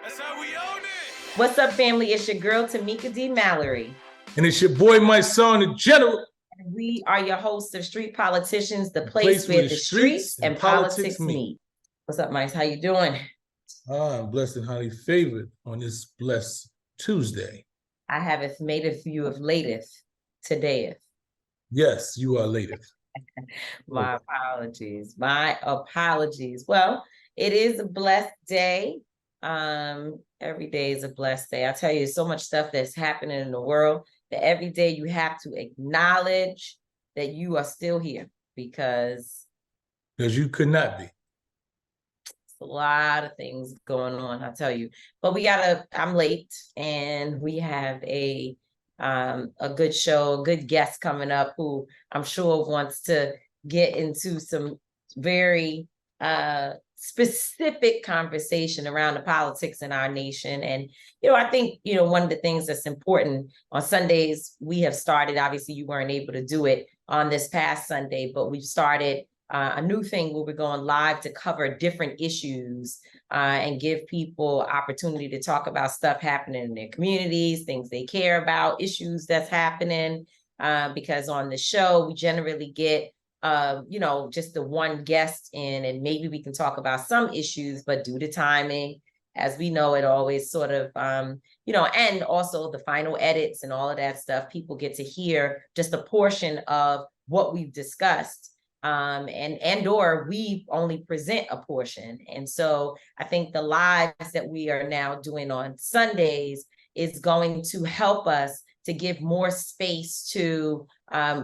That's how we own it. What's up, family? It's your girl, Tamika D, Mallory. And it's your boy, Mysonne, the general. And we are your hosts of Street Politicians, the place where the streets and politics meet. What's up, Mice? How you doing? I'm blessed and highly favored on this blessed Tuesday. I haveth madeth you of lateth todayeth. Yes, you are lateth. My apologies. My apologies. Well, it is a blessed day. Every day is a blessed day. I tell you, so much stuff that's happening in the world that every day you have to acknowledge that you are still here because you could not be. A lot of things going on, I tell you. But I'm late and we have a good show, a good guest coming up who I'm sure wants to get into some very specific conversation around the politics in our nation. And, I think, one of the things that's important on Sundays, we have started, obviously you weren't able to do it on this past Sunday, but we've started a new thing where we're going live to cover different issues and give people opportunity to talk about stuff happening in their communities, things they care about, issues that's happening. Because on the show, we generally get, just the one guest in, and maybe we can talk about some issues, but due to timing, as we know, it always sort of, and also the final edits and all of that stuff, people get to hear just a portion of what we've discussed. Or we only present a portion. And so I think the lives that we are now doing on Sundays is going to help us to give more space to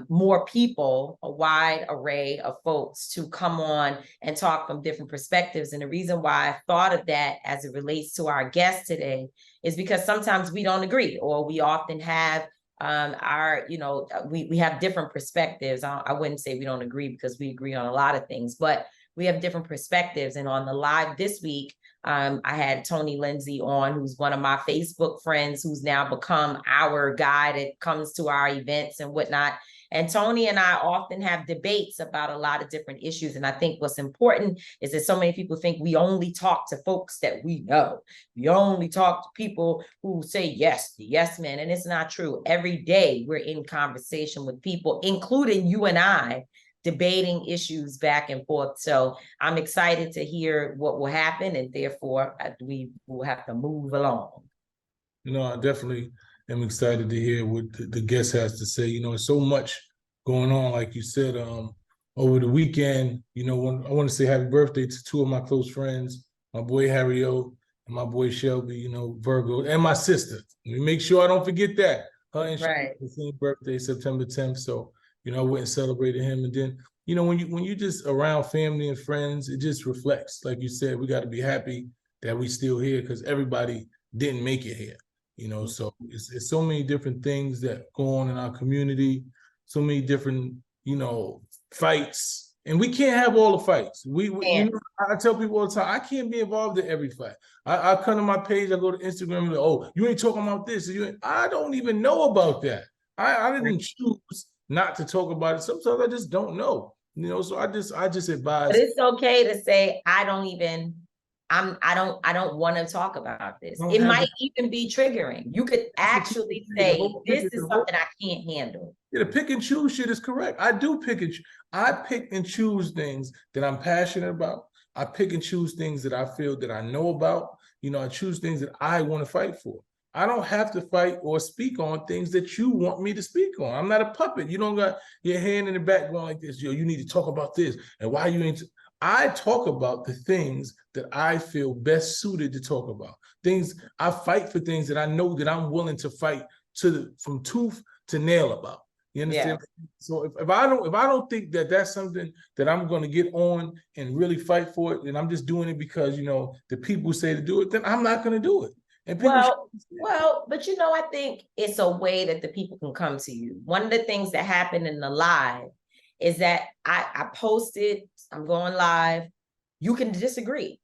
more people, a wide array of folks to come on and talk from different perspectives. And the reason why I thought of that as it relates to our guest today is because sometimes we don't agree, or we often have we have different perspectives. I wouldn't say we don't agree because we agree on a lot of things, but we have different perspectives. And on the live this week, I had Tony Lindsay on, who's one of my Facebook friends, who's now become our guy that comes to our events and whatnot. And Tony and I often have debates about a lot of different issues. And I think what's important is that so many people think we only talk to folks that we know. We only talk to people who say yes, the yes men. And it's not true. Every day we're in conversation with people, including you and I, debating issues back and forth. So I'm excited to hear what will happen, and therefore we will have to move along. I definitely am excited to hear what the guest has to say. There's so much going on, like you said, over the weekend. I want to say happy birthday to two of my close friends, my boy Harry O and my boy Shelby, Virgo, and my sister. Let me make sure I don't forget that. Her and Shelby's same birthday, September 10th. So I went and celebrated him. And then, when you just around family and friends, it just reflects. Like you said, we got to be happy that we still here because everybody didn't make it here. So it's so many different things that go on in our community, so many different, fights. And we can't have all the fights. I tell people all the time, I can't be involved in every fight. I come to my page, I go to Instagram and go, oh, you ain't talking about this. I don't even know about that. I didn't choose not to talk about it. Sometimes I just don't know, so I just advise. But it's okay to say, I don't want to talk about this. It might even be triggering. You could actually say, this is something I can't handle. Yeah, the pick and choose shit is correct. I do pick and choose things that I'm passionate about. I pick and choose things that I feel that I know about. I choose things that I want to fight for. I don't have to fight or speak on things that you want me to speak on. I'm not a puppet. You don't got your hand in the back going like this. You need to talk about this. And why you ain't... I talk about the things that I feel best suited to talk about. I fight for things that I know that I'm willing to fight from tooth to nail about. You understand? Yeah. So if I don't think that that's something that I'm going to get on and really fight for it, and I'm just doing it because the people say to do it, then I'm not going to do it. And but I think it's a way that the people can come to you. One of the things that happened in the live is that I posted, I'm going live. You can disagree,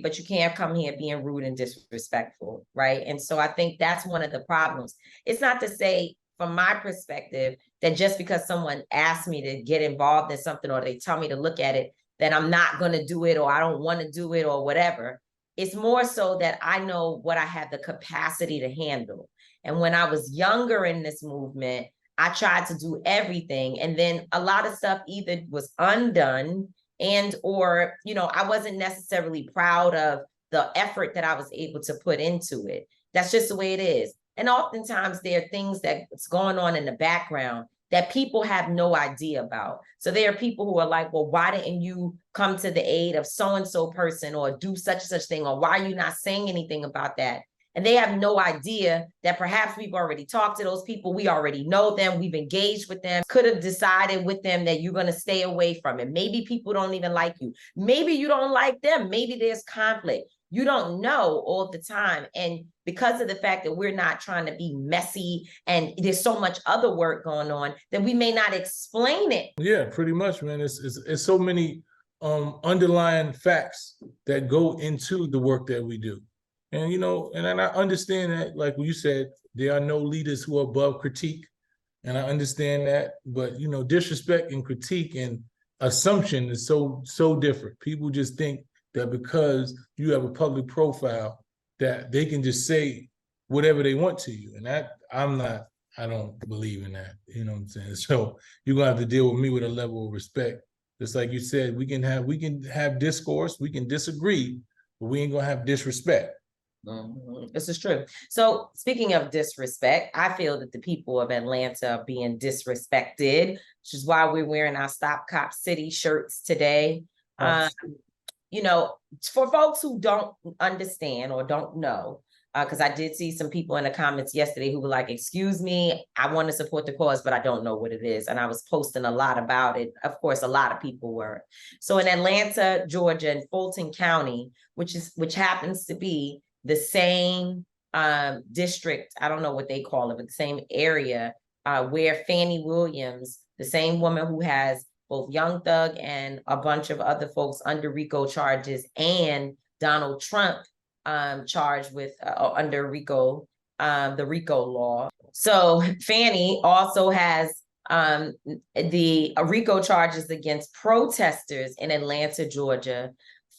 but you can't come here being rude and disrespectful, right? And so I think that's one of the problems. It's not to say, from my perspective, that just because someone asked me to get involved in something or they tell me to look at it, that I'm not going to do it or I don't want to do it or whatever. It's more so that I know what I have the capacity to handle. And when I was younger in this movement, I tried to do everything. And then a lot of stuff either was undone and, or, you know, I wasn't necessarily proud of the effort that I was able to put into it. That's just the way it is. And oftentimes there are things that's going on in the background that people have no idea about. So there are people who are like, well, why didn't you come to the aid of so-and-so person or do such and such thing? Or why are you not saying anything about that? And they have no idea that perhaps we've already talked to those people. We already know them. We've engaged with them, could have decided with them that you're going to stay away from it. Maybe people don't even like you. Maybe you don't like them. Maybe there's conflict. You don't know all the time. And because of the fact that we're not trying to be messy and there's so much other work going on, that we may not explain it. Yeah, pretty much, man. It's so many underlying facts that go into the work that we do. And, you know, and I understand that, like you said, there are no leaders who are above critique. And I understand that. But, you know, disrespect and critique and assumption is so different. People just think that because you have a public profile, that they can just say whatever they want to you. And that I don't believe in that. You know what I'm saying? So you're gonna have to deal with me with a level of respect. Just like you said, we can have discourse, we can disagree, but we ain't gonna have disrespect. This is true. So speaking of disrespect, I feel that the people of Atlanta are being disrespected, which is why we're wearing our Stop Cop City shirts today. You know, for folks who don't understand or don't know, because I did see some people in the comments yesterday who were like, excuse me, I want to support the cause, but I don't know what it is. And I was posting a lot about it. Of course, a lot of people were. So in Atlanta, Georgia, and Fulton County, which happens to be the same district, I don't know what they call it, but the same area where Fannie Williams, the same woman who has both Young Thug and a bunch of other folks under RICO charges, and Donald Trump charged with under RICO, the RICO law. So Fannie also has the RICO charges against protesters in Atlanta, Georgia,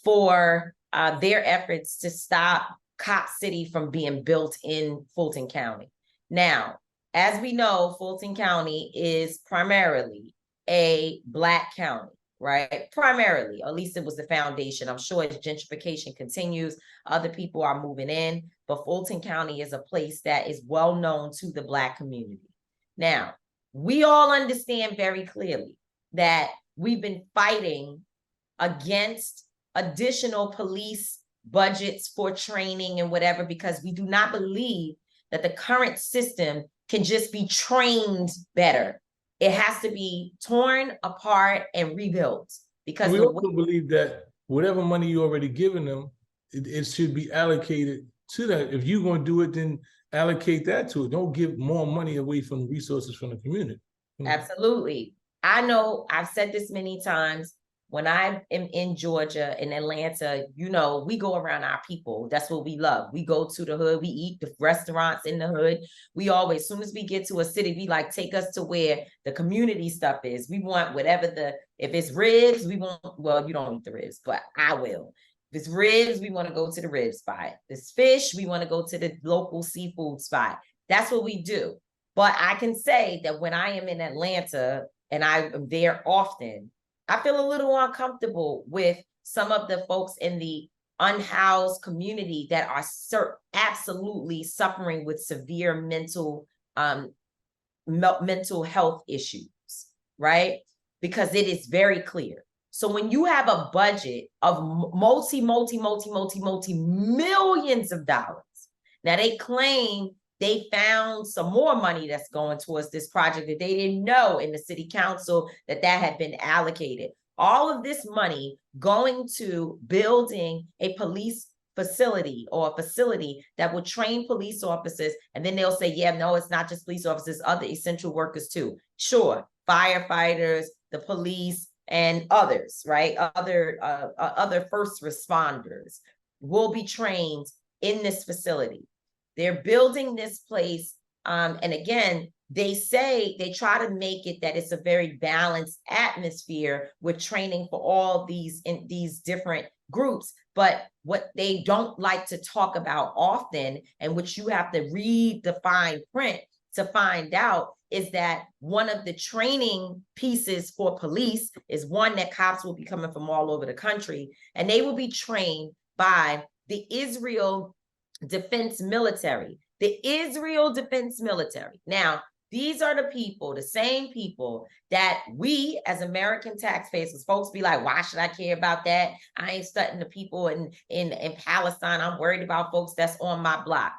for their efforts to stop Cop City from being built in Fulton County. Now, as we know, Fulton County is primarily a Black county, right? Primarily, at least it was the foundation. I'm sure as gentrification continues, other people are moving in, but Fulton County is a place that is well known to the Black community. Now, we all understand very clearly that we've been fighting against additional police budgets for training and whatever, because we do not believe that the current system can just be trained better. It has to be torn apart and rebuilt, because we also believe that whatever money you already given them, it should be allocated to that. If you're going to do it, then allocate that to it. Don't give more money away from resources from the community. Absolutely. I know I've said this many times. When I am in Georgia, in Atlanta, you know, we go around our people. That's what we love. We go to the hood. We eat the restaurants in the hood. We always, as soon as we get to a city, we like take us to where the community stuff is. We want whatever if it's ribs, we want, well, you don't eat the ribs, but I will. If it's ribs, we want to go to the rib spot. If it's fish, we want to go to the local seafood spot. That's what we do. But I can say that when I am in Atlanta and I'm there often, I feel a little uncomfortable with some of the folks in the unhoused community that are absolutely suffering with severe mental health issues, right? Because it is very clear. So when you have a budget of multi millions of dollars, now they claim they found some more money that's going towards this project that they didn't know in the city council that had been allocated. All of this money going to building a police facility or a facility that will train police officers. And then they'll say, yeah, no, it's not just police officers, other essential workers too. Sure, firefighters, the police, and others, right? Other first responders will be trained in this facility. They're building this place. And again, they say they try to make it that it's a very balanced atmosphere with training for all these in these different groups. But what they don't like to talk about often, and which you have to read the fine print to find out, is that one of the training pieces for police is one that cops will be coming from all over the country, and they will be trained by the Israel Defense Military. The Israel Defense Military. Now, these are the people, the same people that we as American taxpayers, because folks be like, why should I care about that? I ain't studying the people in Palestine. I'm worried about folks that's on my block.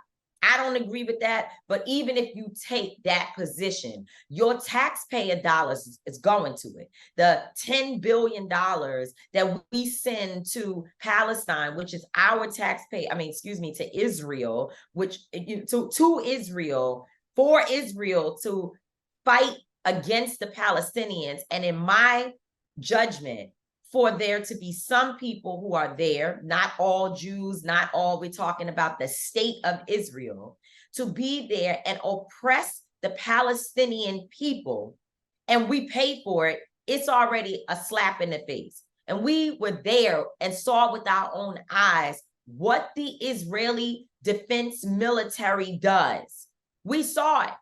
I don't agree with that. But even if you take that position, your taxpayer dollars is going to it. The $10 billion that we send to Palestine, which is our taxpayer, to Israel, which to Israel, for Israel to fight against the Palestinians. And in my judgment, for there to be some people who are there, not all Jews, not all, we're talking about the state of Israel, to be there and oppress the Palestinian people, and we pay for it, it's already a slap in the face. And we were there and saw with our own eyes what the Israeli Defense Military does. We saw it.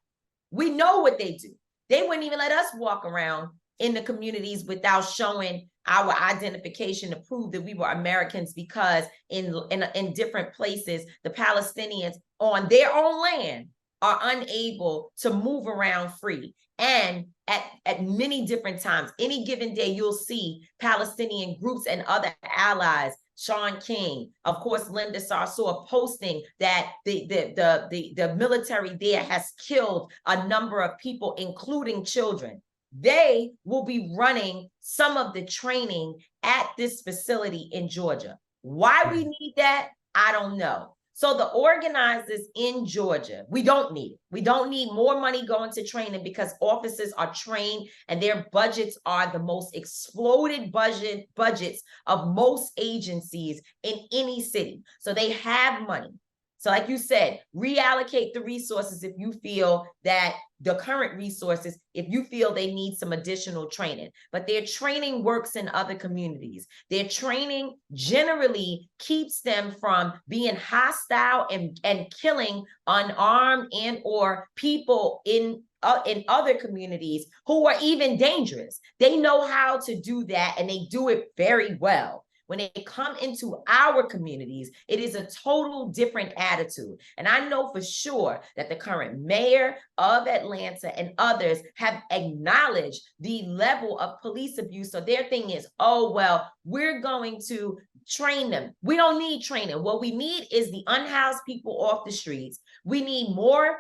We know what they do. They wouldn't even let us walk around in the communities without showing our identification to prove that we were Americans, because in different places, the Palestinians on their own land are unable to move around free. And at many different times, any given day, you'll see Palestinian groups and other allies, Sean King, of course, Linda Sarsour, posting that the military there has killed a number of people, including children. They will be running some of the training at this facility in Georgia. Why we need that, I don't know. So the organizers in Georgia, we don't need it. We don't need more money going to training, because officers are trained and their budgets are the most exploded budgets of most agencies in any city. So they have money. So like you said, reallocate the resources if you feel that the current resources, if you feel they need some additional training. But their training works in other communities. Their training generally keeps them from being hostile and killing unarmed and or people in other communities who are even dangerous. They know how to do that, and they do it very well. When they come into our communities, it is a total different attitude. And I know for sure that the current mayor of Atlanta and others have acknowledged the level of police abuse. So their thing is, oh, well, we're going to train them. We don't need training. What we need is the unhoused people off the streets. We need more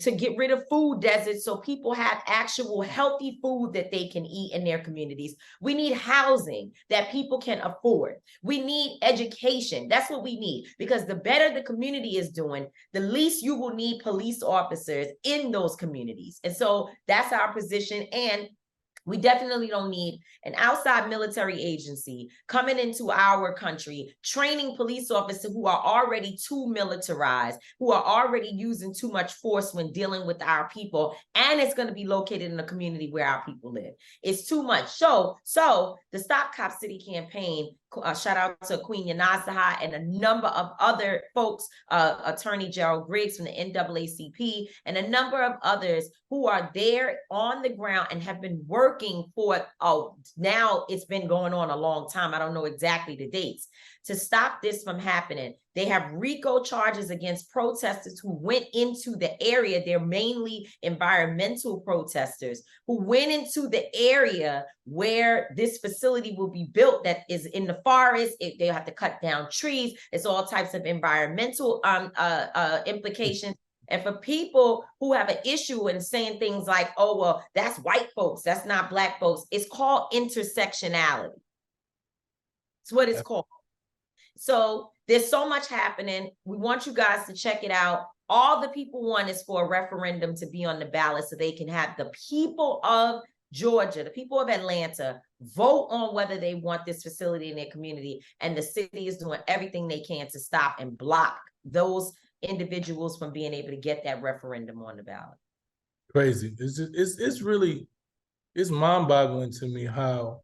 to get rid of food deserts so people have actual healthy food that they can eat in their communities. We need housing that people can afford. We need education. That's what we need, because the better the community is doing, the least you will need police officers in those communities. And so that's our position. And we definitely don't need an outside military agency coming into our country, training police officers who are already too militarized, who are already using too much force when dealing with our people. And it's going to be located in a community where our people live. It's too much. So the Stop Cop City campaign, shout out to Queen Yanasaha and a number of other folks, Attorney Gerald Griggs from the NAACP, and a number of others who are there on the ground and have been working for, now it's been going on a long time. I don't know exactly the dates, to stop this from happening. They have RICO charges against protesters who went into the area. They're mainly environmental protesters who went into the area where this facility will be built, that is in the forest. They have to cut down trees. It's all types of environmental implications. And for people who have an issue and saying things like, oh, well, that's white folks, that's not Black folks, it's called intersectionality. It's what it's called. So there's so much happening. We want you guys to check it out. All the people want is for a referendum to be on the ballot so they can have the people of Georgia, the people of Atlanta, vote on whether they want this facility in their community. And the city is doing everything they can to stop and block those individuals from being able to get that referendum on the ballot. Crazy. It's really, it's mind-boggling to me how,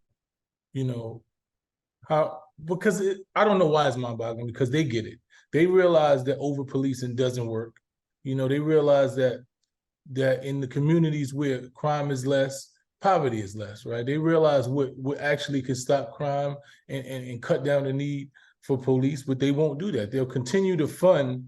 you know, because I don't know why it's mind-boggling, because they get it. They realize that over-policing doesn't work. They realize that in the communities where crime is less, poverty is less, right? They realize what actually can stop crime and cut down the need for police, but they won't do that. They'll continue to fund,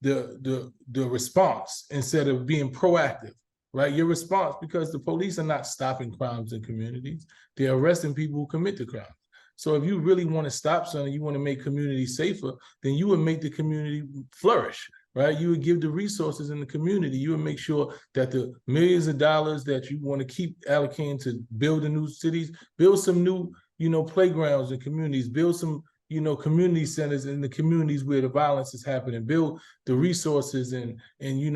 the response instead of being proactive, right? Your response, because the police are not stopping crimes in communities. They're arresting people who commit the crime. So if you really want to stop something, you want to make communities safer, then you would make the community flourish, right? You would give the resources in the community. You would make sure that the millions of dollars that you want to keep allocating to build the new cities, build some new, playgrounds in communities, build some, community centers in the communities where the violence is happening, build the resources and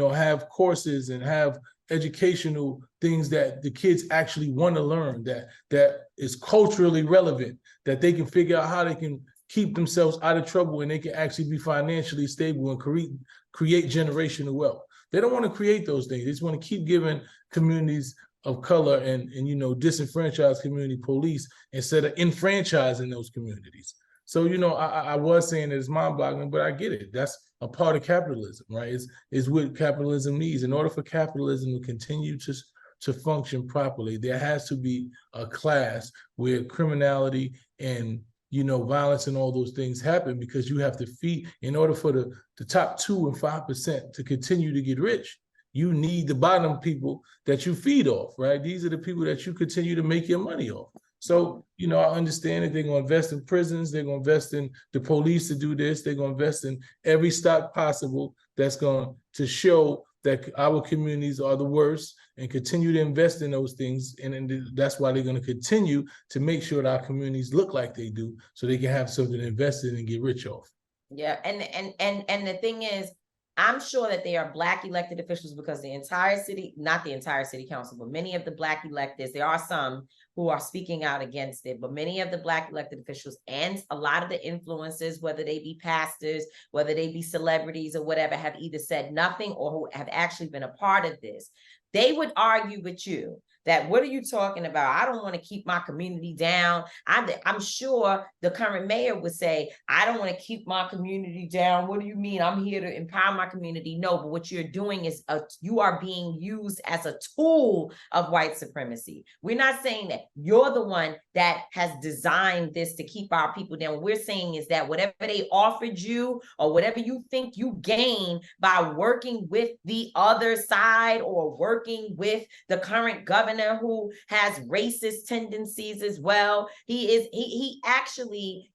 have courses and have educational things that the kids actually want to learn, that is culturally relevant, that they can figure out how they can keep themselves out of trouble and they can actually be financially stable and create generational wealth. They don't want to create those things. They just want to keep giving communities of color and disenfranchised community police instead of enfranchising those communities. So, I was saying it's mind-boggling, but I get it. That's a part of capitalism, right? It's what capitalism needs. In order for capitalism to continue to function properly, there has to be a class where criminality and violence and all those things happen, because you have to feed, in order for the top 2 and 5% to continue to get rich, you need the bottom people that you feed off, right? These are the people that you continue to make your money off. So, I understand that they're going to invest in prisons, they're going to invest in the police to do this, they're going to invest in every stock possible that's going to show that our communities are the worst, and continue to invest in those things. And that's why they're going to continue to make sure that our communities look like they do, so they can have something to invest in and get rich off. Yeah, and the thing is, I'm sure that they are Black elected officials, because the entire city, not the entire city council, but many of the Black electeds, there are some who are speaking out against it, but many of the Black elected officials and a lot of the influencers, whether they be pastors, whether they be celebrities or whatever, have either said nothing or who have actually been a part of this. They would argue with you that, what are you talking about? I don't want to keep my community down. I'm sure the current mayor would say, I don't want to keep my community down. What do you mean? I'm here to empower my community. No, but what you're doing is you are being used as a tool of white supremacy. We're not saying that you're the one that has designed this to keep our people down. What we're saying is that whatever they offered you, or whatever you think you gain by working with the other side, or working with the current governor who has racist tendencies as well. He actually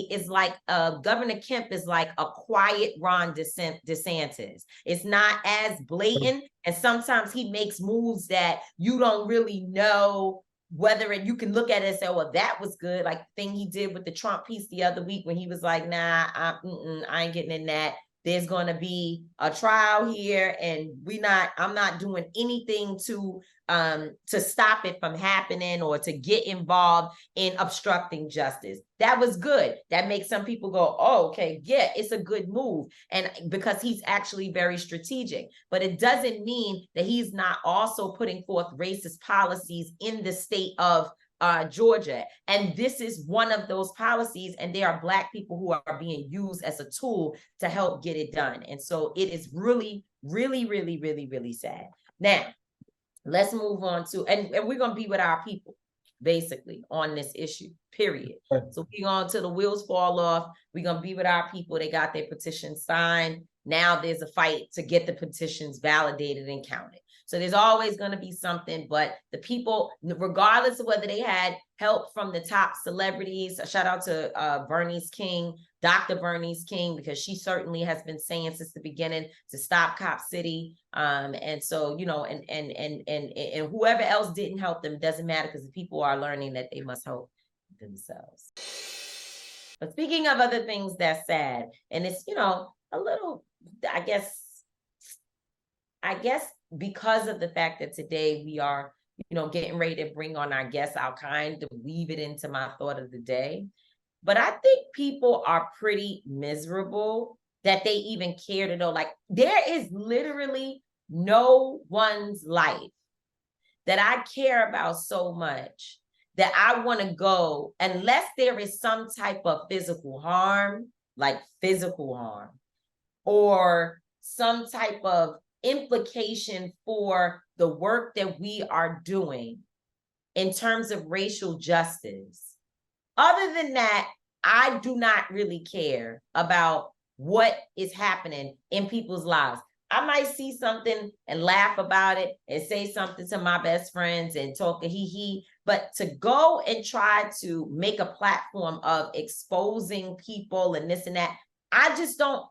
is like Governor Kemp is like a quiet Ron DeSantis. It's not as blatant, and sometimes he makes moves that you don't really know whether you can look at it and say, well, that was good. Like the thing he did with the Trump piece the other week, when he was like, nah, I ain't getting in that. There's going to be a trial here, and I'm not doing anything to stop it from happening or to get involved in obstructing justice. That was good. That makes some people go, oh, okay, yeah, it's a good move. And because he's actually very strategic, but it doesn't mean that he's not also putting forth racist policies in the state of Georgia. And this is one of those policies, and there are Black people who are being used as a tool to help get it done. And so it is really, really, really, really, really sad. Now, let's move on to, and we're going to be with our people, basically, on this issue, period. Right. So we're going to the wheels fall off. We're going to be with our people. They got their petition signed. Now there's a fight to get the petitions validated and counted. So there's always going to be something, but the people, regardless of whether they had help from the top celebrities, a shout out to Bernice King, Dr. Bernice King, because she certainly has been saying since the beginning to stop Cop City. And so, and whoever else didn't help them, doesn't matter, because the people are learning that they must help themselves. But speaking of other things that's sad, and it's, a little, I guess because of the fact that today we are, getting ready to bring on our guests, I'll kind of weave it into my thought of the day. But I think people are pretty miserable that they even care to know. Like, there is literally no one's life that I care about so much that I want to go, unless there is some type of physical harm, like physical harm, or some type of implication for the work that we are doing in terms of racial justice. Other than that, I do not really care about what is happening in people's lives. I might see something and laugh about it and say something to my best friends and talk a hee, but to go and try to make a platform of exposing people and this and that, I just don't,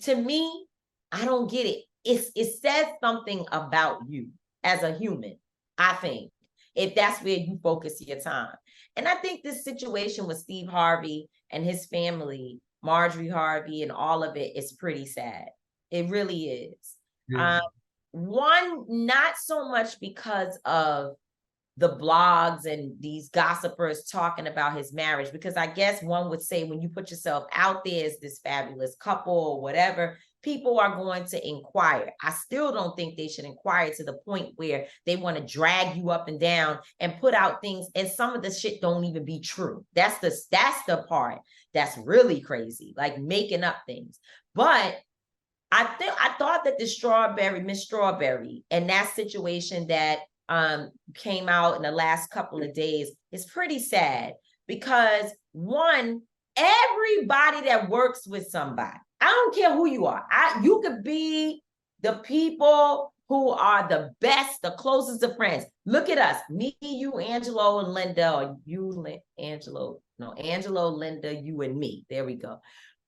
to me, I don't get it. It says something about you as a human, I think, if that's where you focus your time. And I think this situation with Steve Harvey and his family, Marjorie Harvey, and all of it is pretty sad. It really is. Yeah. One, not so much because of the blogs and these gossipers talking about his marriage, because I guess one would say when you put yourself out there as this fabulous couple or whatever, people are going to inquire. I still don't think they should inquire to the point where they want to drag you up and down and put out things, and some of the shit don't even be true. That's the part that's really crazy, like making up things. But I thought that the Miss Strawberry, and that situation that came out in the last couple of days is pretty sad, because one, everybody that works with somebody, I don't care who you are, you could be the people who are the best, the closest of friends. Look at us, me, you, Angelo, and Linda, or you, Angelo, Linda, you, and me. There we go.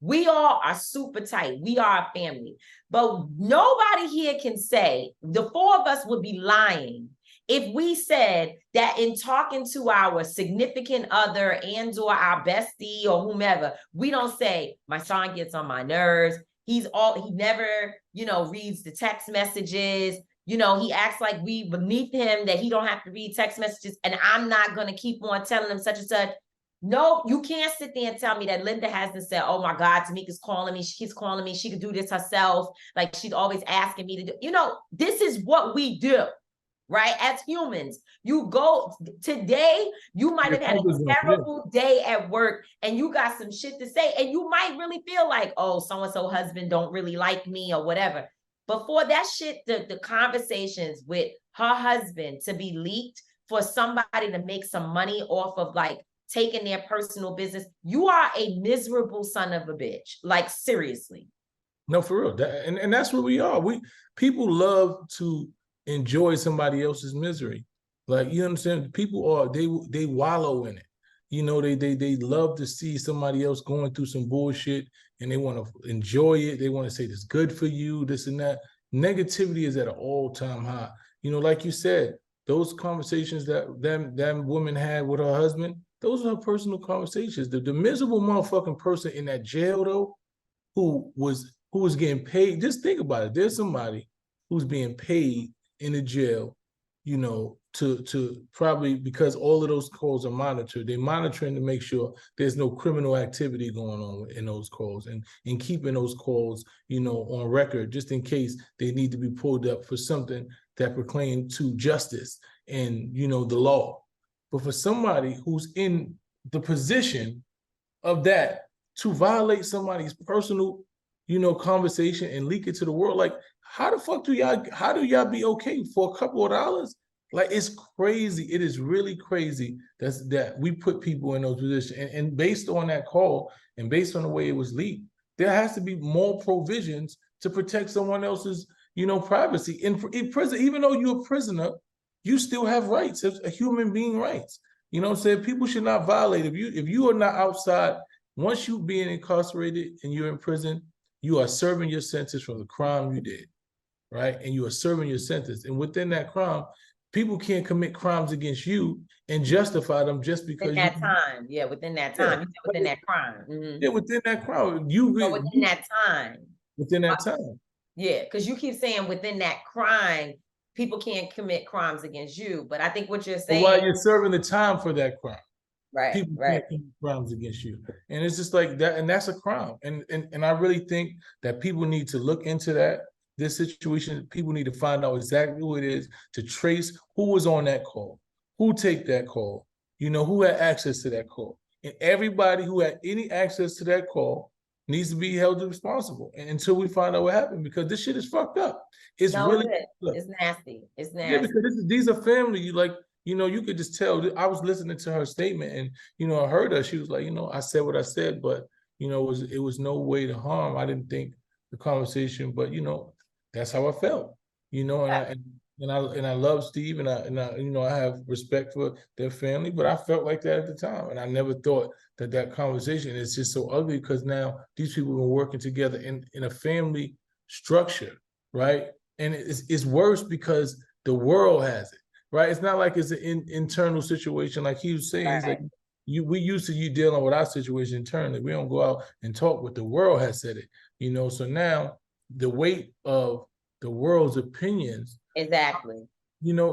We all are super tight. We are a family. But nobody here can say, the four of us would be lying if we said that in talking to our significant other and or our bestie or whomever, we don't say, my son gets on my nerves. He never, reads the text messages. He acts like we beneath him, that he don't have to read text messages, and I'm not going to keep on telling him such and such. No, you can't sit there and tell me that Linda hasn't said, oh my God, Tamika's calling me. She's calling me. She could do this herself. Like, she's always asking me to do, this is what we do, right? As humans, you go today, you might have had a terrible day at work and you got some shit to say, and you might really feel like, oh, so-and-so husband don't really like me or whatever. But for that shit, the conversations with her husband to be leaked for somebody to make some money off of like taking their personal business, you are a miserable son of a bitch. Like, seriously. No, for real. And that's what we are. People love to enjoy somebody else's misery. Like, you understand? People are, they wallow in it. They love to see somebody else going through some bullshit and they want to enjoy it. They want to say this good for you, this and that. Negativity is at an all-time high. Like you said, those conversations that woman had with her husband, those are her personal conversations. The miserable motherfucking person in that jail, though, who was getting paid. Just think about it. There's somebody who's being paid in the jail, to probably, because all of those calls are monitored. They're monitoring to make sure there's no criminal activity going on in those calls, and keeping those calls, on record, just in case they need to be pulled up for something that pertain to justice and, the law. But for somebody who's in the position of that to violate somebody's personal, conversation and leak it to the world, like, how do y'all be okay for a couple of dollars? Like, it's crazy. It is really crazy that we put people in those positions. And based on that call and based on the way it was leaked, there has to be more provisions to protect someone else's, privacy. In prison, even though you're a prisoner, you still have rights as a human being rights. What I'm saying? People should not violate. If you are not outside, once you being incarcerated and you're in prison, you are serving your sentence from the crime you did, right? And you are serving your sentence. And within that crime, people can't commit crimes against you and justify them just because within that time. Yeah, within that time. Yeah. Within that crime. Mm-hmm. Yeah, within that crime. Within that time. Within that time. Yeah, because you keep saying within that crime, people can't commit crimes against you. But I think what you're saying, while you're serving the time for that crime, right? People can't commit crimes against you, and it's just like that, and that's a crime. And I really think that people need to look into that. this situation, people need to find out exactly who it is, to trace who was on that call, who take that call, who had access to that call. And everybody who had any access to that call needs to be held responsible until we find out what happened, because this shit is fucked up. It's really, it's nasty. It's nasty. Yeah, because these are family. You could just tell. I was listening to her statement, and I heard her. She was like, I said what I said, but it was no way to harm. I didn't think the conversation, but that's how I felt. And I love Steve, and I have respect for their family, but I felt like that at the time, and I never thought that conversation is just so ugly, because now these people have been working together in a family structure, right? And it's worse because the world has it, right? It's not like it's an internal situation like he was saying. Right. He's like, we used to you dealing with our situation internally. We don't go out and talk what the world has said it, So now the weight of the world's opinions exactly,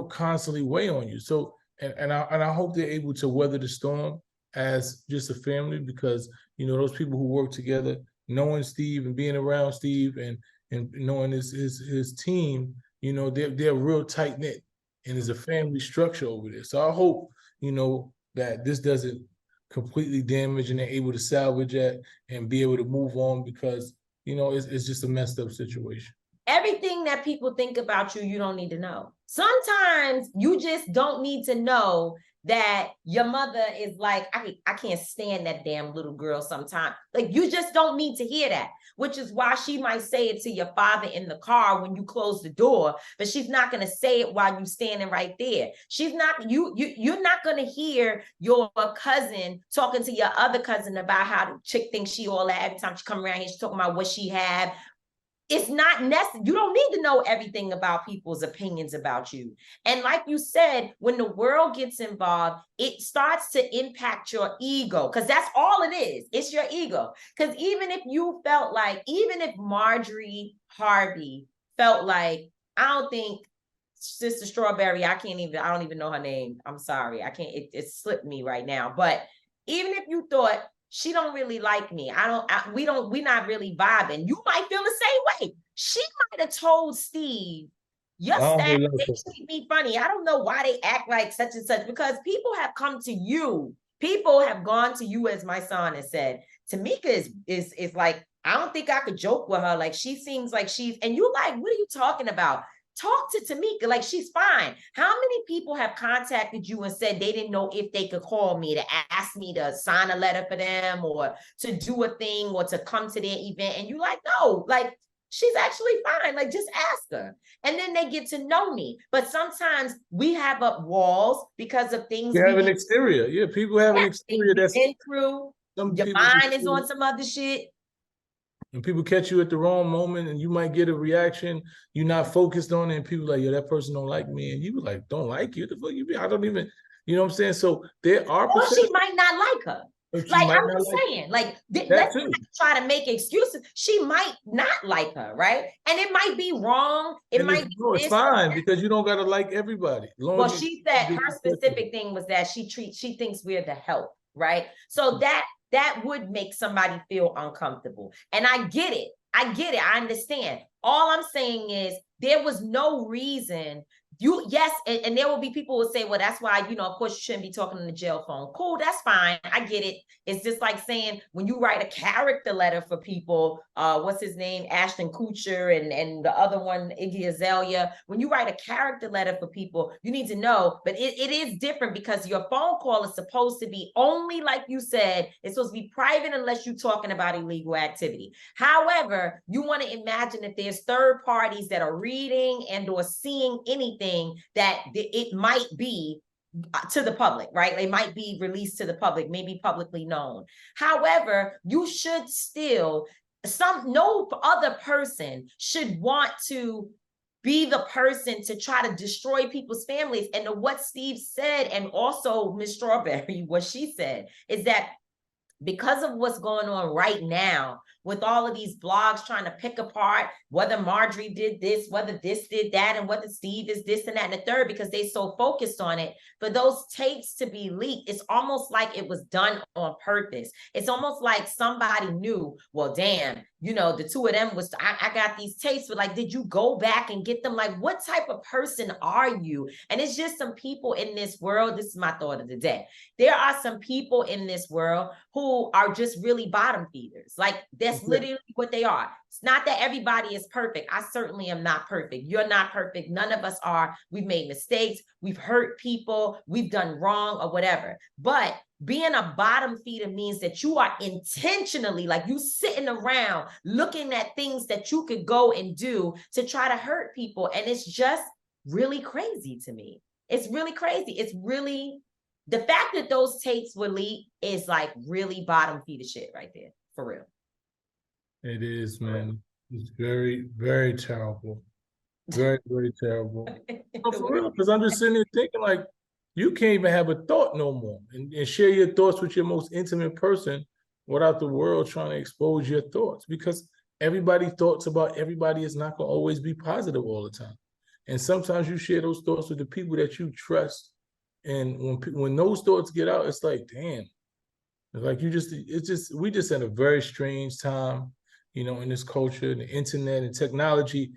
constantly weigh on you. So and I hope they're able to weather the storm as just a family, because those people who work together, knowing Steve and being around Steve and knowing his team, they're real tight knit, and there's a family structure over there. So I hope that this doesn't completely damage, and they're able to salvage that and be able to move on, because it's just a messed up situation. Everything that people think about you, you don't need to know. Sometimes you just don't need to know that your mother is like, I can't stand that damn little girl sometimes. Like, you just don't need to hear that, which is why she might say it to your father in the car when you close the door, but she's not going to say it while you're standing right there. She's not, you're not going to hear your cousin talking to your other cousin about how the chick thinks she all that. Every time she come around here, she's talking about what she had. It's not necessary. You don't need to know everything about people's opinions about you. And like you said, when the world gets involved, it starts to impact your ego, because that's all it is. It's your ego. Because even if Marjorie Harvey felt like, I don't think Sister Strawberry, I don't even know her name. I'm sorry. I can't, it slipped me right now. But even if you thought, she don't really like me, we're not really vibing, you might feel the same way. She might have told Steve, your staff, they treat me funny. I don't know why they act like such and such, because people have come to you. People have gone to you, as my son has said, Tamika is like, I don't think I could joke with her. Like, she seems like and you're like, what are you talking about? Talk to Tamika like she's fine. How many people have contacted you and said they didn't know if they could call me to ask me to sign a letter for them, or to do a thing, or to come to their event? And you're like, no, like, she's actually fine. Like, just ask her. And then they get to know me. But sometimes we have up walls because of things. You have an exterior. Yeah, people have an exterior that's been through. Your mind is on some other shit. And people catch you at the wrong moment, and you might get a reaction you're not focused on, and people like, yo, that person don't like me, and you be like, don't like you? The fuck you be? I don't even, you know what I'm saying? So there are. Or she might not like her. Like, I'm just saying, like, let's not try to make excuses. She might not like her, right? And it might be wrong. It might be. No, it's fine, because you don't gotta like everybody. Well, she said her specific thing was that she thinks we're the help, right? So that would make somebody feel uncomfortable. And I get it. I understand. All I'm saying is there was no reason. And there will be people who will say, well, that's why, of course, you shouldn't be talking on the jail phone. Cool, that's fine. I get it. It's just like saying, when you write a character letter for people, what's his name? Ashton Kutcher and the other one, Iggy Azalea. When you write a character letter for people, you need to know, but it is different, because your phone call is supposed to be only, like you said, it's supposed to be private unless you're talking about illegal activity. However, you want to imagine if there's third parties that are reading and or seeing anything that it might be to the public, right? They might be released to the public, maybe publicly known. However, you should still, no other person should want to be the person to try to destroy people's families. And what Steve said, and also Miss Strawberry, what she said, is that because of what's going on right now with all of these blogs trying to pick apart whether Marjorie did this, whether this did that, and whether Steve is this and that and the third, because they so focused on it. For those tapes to be leaked, it's almost like it was done on purpose. It's almost like somebody knew, well, damn, you know, the two of them was, I got these tapes, but like, did you go back and get them? Like, what type of person are you? And it's just some people in this world, this is my thought of the day. There are some people in this world who are just really bottom feeders. Like, that's literally what they are. It's not that everybody is perfect. I certainly am not perfect. You're not perfect. None of us are. We've made mistakes. We've hurt people. We've done wrong or whatever. But being a bottom feeder means that you are intentionally, like, you sitting around looking at things that you could go and do to try to hurt people. And it's just really crazy to me. It's really crazy. It's really, the fact that those tapes were leaked is like really bottom feeder shit right there, for real. It is, man. It's very, very terrible. Very, very terrible. No, for real, because I'm just sitting there thinking, like, you can't even have a thought no more and share your thoughts with your most intimate person without the world trying to expose your thoughts, because everybody's thoughts about everybody is not going to always be positive all the time. And sometimes you share those thoughts with the people that you trust. And when those thoughts get out, it's like, damn, it's like we just in a very strange time, you know, in this culture. The internet and technology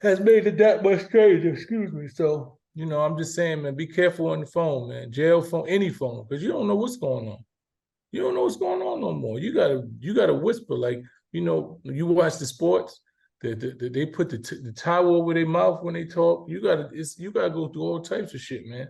has made it that much stranger, excuse me. So, you know, I'm just saying, man, be careful on the phone, man. Jail phone, any phone, because you don't know what's going on. You don't know what's going on no more. You gotta whisper, like, you know, you watch the sports, they put the towel over their mouth when they talk. You gotta go through all types of shit, man.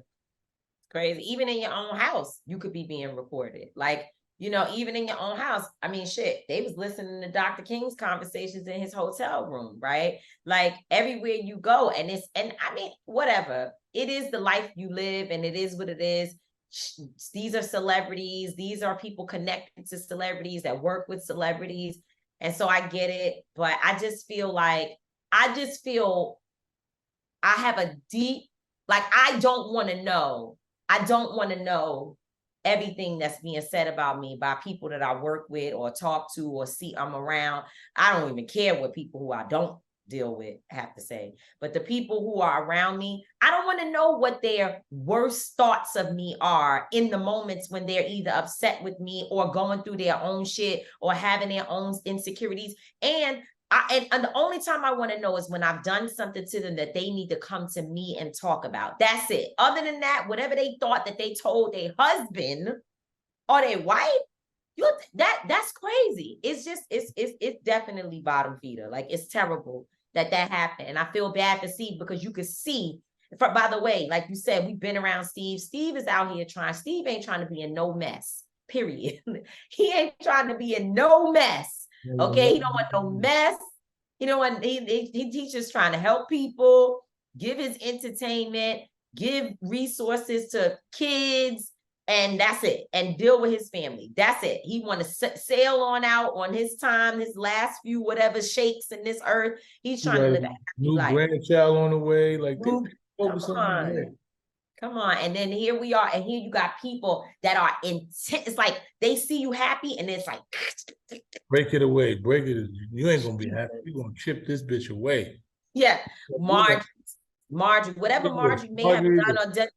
Crazy. Even in your own house, you could be being recorded. Like, you know, even in your own house. I mean, shit, they was listening to Dr. King's conversations in his hotel room, right? Like, everywhere you go. And I mean, whatever. It is the life you live, and it is what it is. These are celebrities. These are people connected to celebrities that work with celebrities. And so I get it. But I feel I have a deep, like, I don't want to know everything that's being said about me by people that I work with or talk to or see I'm around. I don't even care what people who I don't deal with have to say. But the people who are around me, I don't want to know what their worst thoughts of me are in the moments when they're either upset with me or going through their own shit or having their own insecurities. And the only time I want to know is when I've done something to them that they need to come to me and talk about. That's it. Other than that, whatever they thought that they told their husband or their wife, that's crazy. It's just, it's definitely bottom feeder. Like, it's terrible that happened. And I feel bad for Steve, because you could see, by the way, like you said, we've been around Steve. Steve is out here Steve ain't trying to be in no mess, period. He ain't trying to be in no mess. Okay, he don't want no mess. You know what? He's just trying to help people, give his entertainment, give resources to kids, and that's it. And deal with his family. That's it. He want to sail on out on his time, his last few whatever shakes in this earth. He's trying to live a happy life. New grandchild on the way. Like, Come on. And then here we are. And here you got people that are intense. It's like they see you happy and it's like, break it away. Break it. You ain't going to be happy. You're going to chip this bitch away. Yeah. Marjorie, whatever Marjorie may have done or done,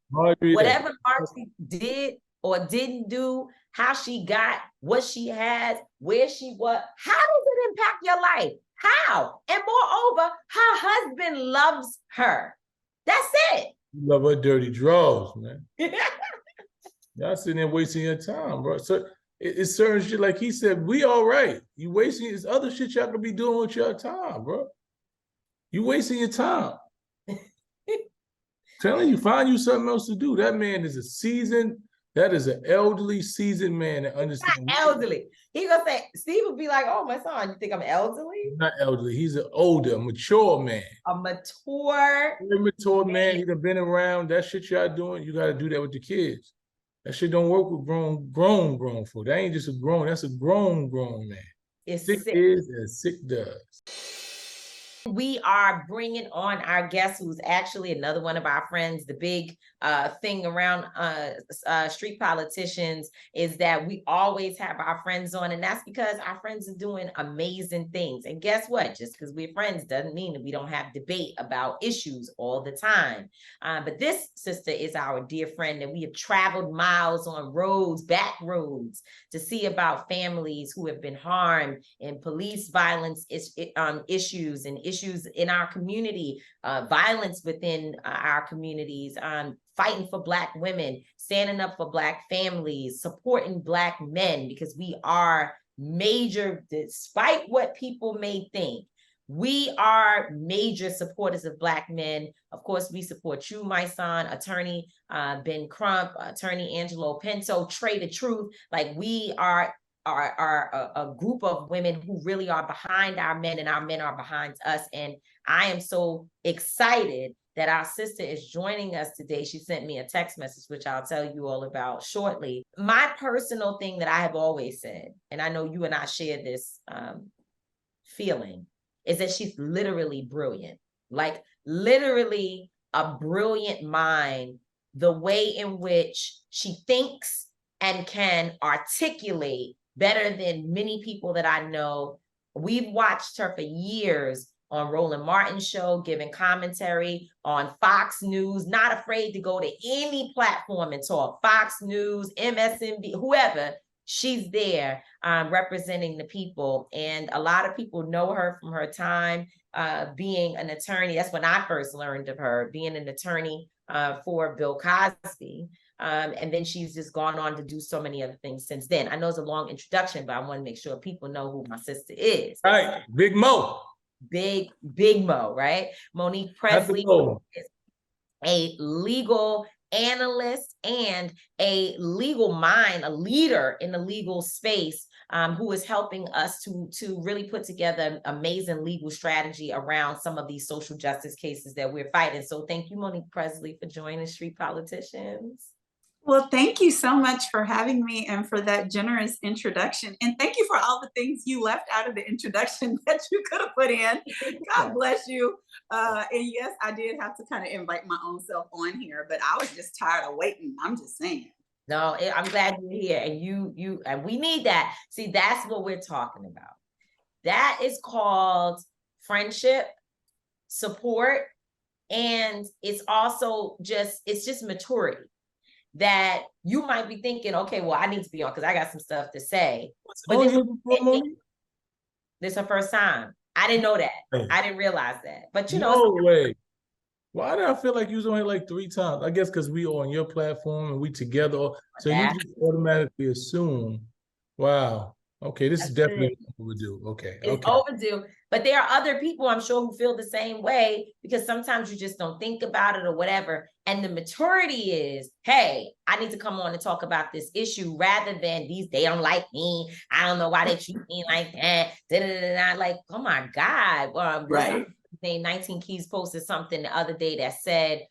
whatever Marjorie did or didn't do, how she got what she has, where she was, how does it impact your life? How? And moreover, her husband loves her. That's it. You love her dirty drawers, man. Y'all sitting there wasting your time, bro. So it's certain shit, like he said, we all right. You wasting this other shit y'all could be doing with your time, bro. You wasting your time. Telling you, find you something else to do. That man is that is an elderly, seasoned man that understands. Not elderly. He gonna say, Steve would be like, oh, my son, you think I'm elderly? Not elderly. He's an older, mature man. A mature man. He done been around. That shit y'all doing, you got to do that with the kids. That shit don't work with grown folk. That ain't just a grown, that's a grown man. It's sick is as sick does. We are bringing on our guest, who's actually another one of our friends. The big thing around street politicians is that we always have our friends on, and that's because our friends are doing amazing things. And guess what? Just because we're friends doesn't mean that we don't have debate about issues all the time. But this sister is our dear friend, and we have traveled miles on roads, back roads, to see about families who have been harmed in police violence issues and issues in our community, violence within our communities, fighting for Black women, standing up for Black families, supporting Black men, because we are major, despite what people may think, we are major supporters of Black men. Of course, we support you, Mysonne, attorney Ben Crump, attorney Angelo Pinto, Trey the Truth. Like, we are a group of women who really are behind our men, and our men are behind us. And I am so excited that our sister is joining us today. She sent me a text message, which I'll tell you all about shortly. My personal thing that I have always said, and I know you and I share this feeling, is that she's literally brilliant. Like, literally a brilliant mind, the way in which she thinks and can articulate better than many people that I know. We've watched her for years on Roland Martin's show, giving commentary on Fox News, not afraid to go to any platform and talk. Fox News, MSNBC, whoever, she's there representing the people. And a lot of people know her from her time being an attorney. That's when I first learned of her, being an attorney for Bill Cosby. And then she's just gone on to do so many other things since then. I know it's a long introduction, but I want to make sure people know who my sister is. All right, Big Mo. Big Mo, right? Monique Pressley is a legal analyst and a legal mind, a leader in the legal space, who is helping us to really put together amazing legal strategy around some of these social justice cases that we're fighting. So thank you, Monique Pressley, for joining Street Politicians. Well, thank you so much for having me and for that generous introduction. And thank you for all the things you left out of the introduction that you could have put in. God bless you. And yes, I did have to kind of invite my own self on here, but I was just tired of waiting. I'm just saying. No, I'm glad you're here, and you and we need that. See, that's what we're talking about. That is called friendship, support, and it's also just maturity. That you might be thinking, okay, well, I need to be on because I got some stuff to say. But this is her first time. I didn't know that. I didn't realize that. But you know, no way. Why did I feel like you was on here like 3 times? I guess because we on your platform and we together. So you just automatically assume, wow, okay, this is definitely overdue. Okay. It's overdue. But there are other people, I'm sure, who feel the same way, because sometimes you just don't think about it or whatever. And the maturity is, hey, I need to come on and talk about this issue, rather than they don't like me. I don't know why they treat me like that. Like, oh my God. Right. 19 Keys posted something the other day that said,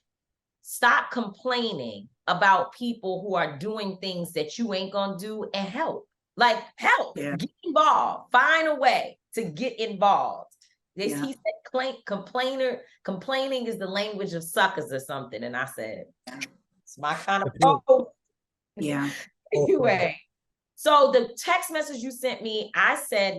stop complaining about people who are doing things that you ain't gonna do, and help. Like, help, get involved, find a way to get involved. He said, complaining is the language of suckers or something. And I said, it's my kind of post. Yeah. Anyway, so the text message you sent me, I said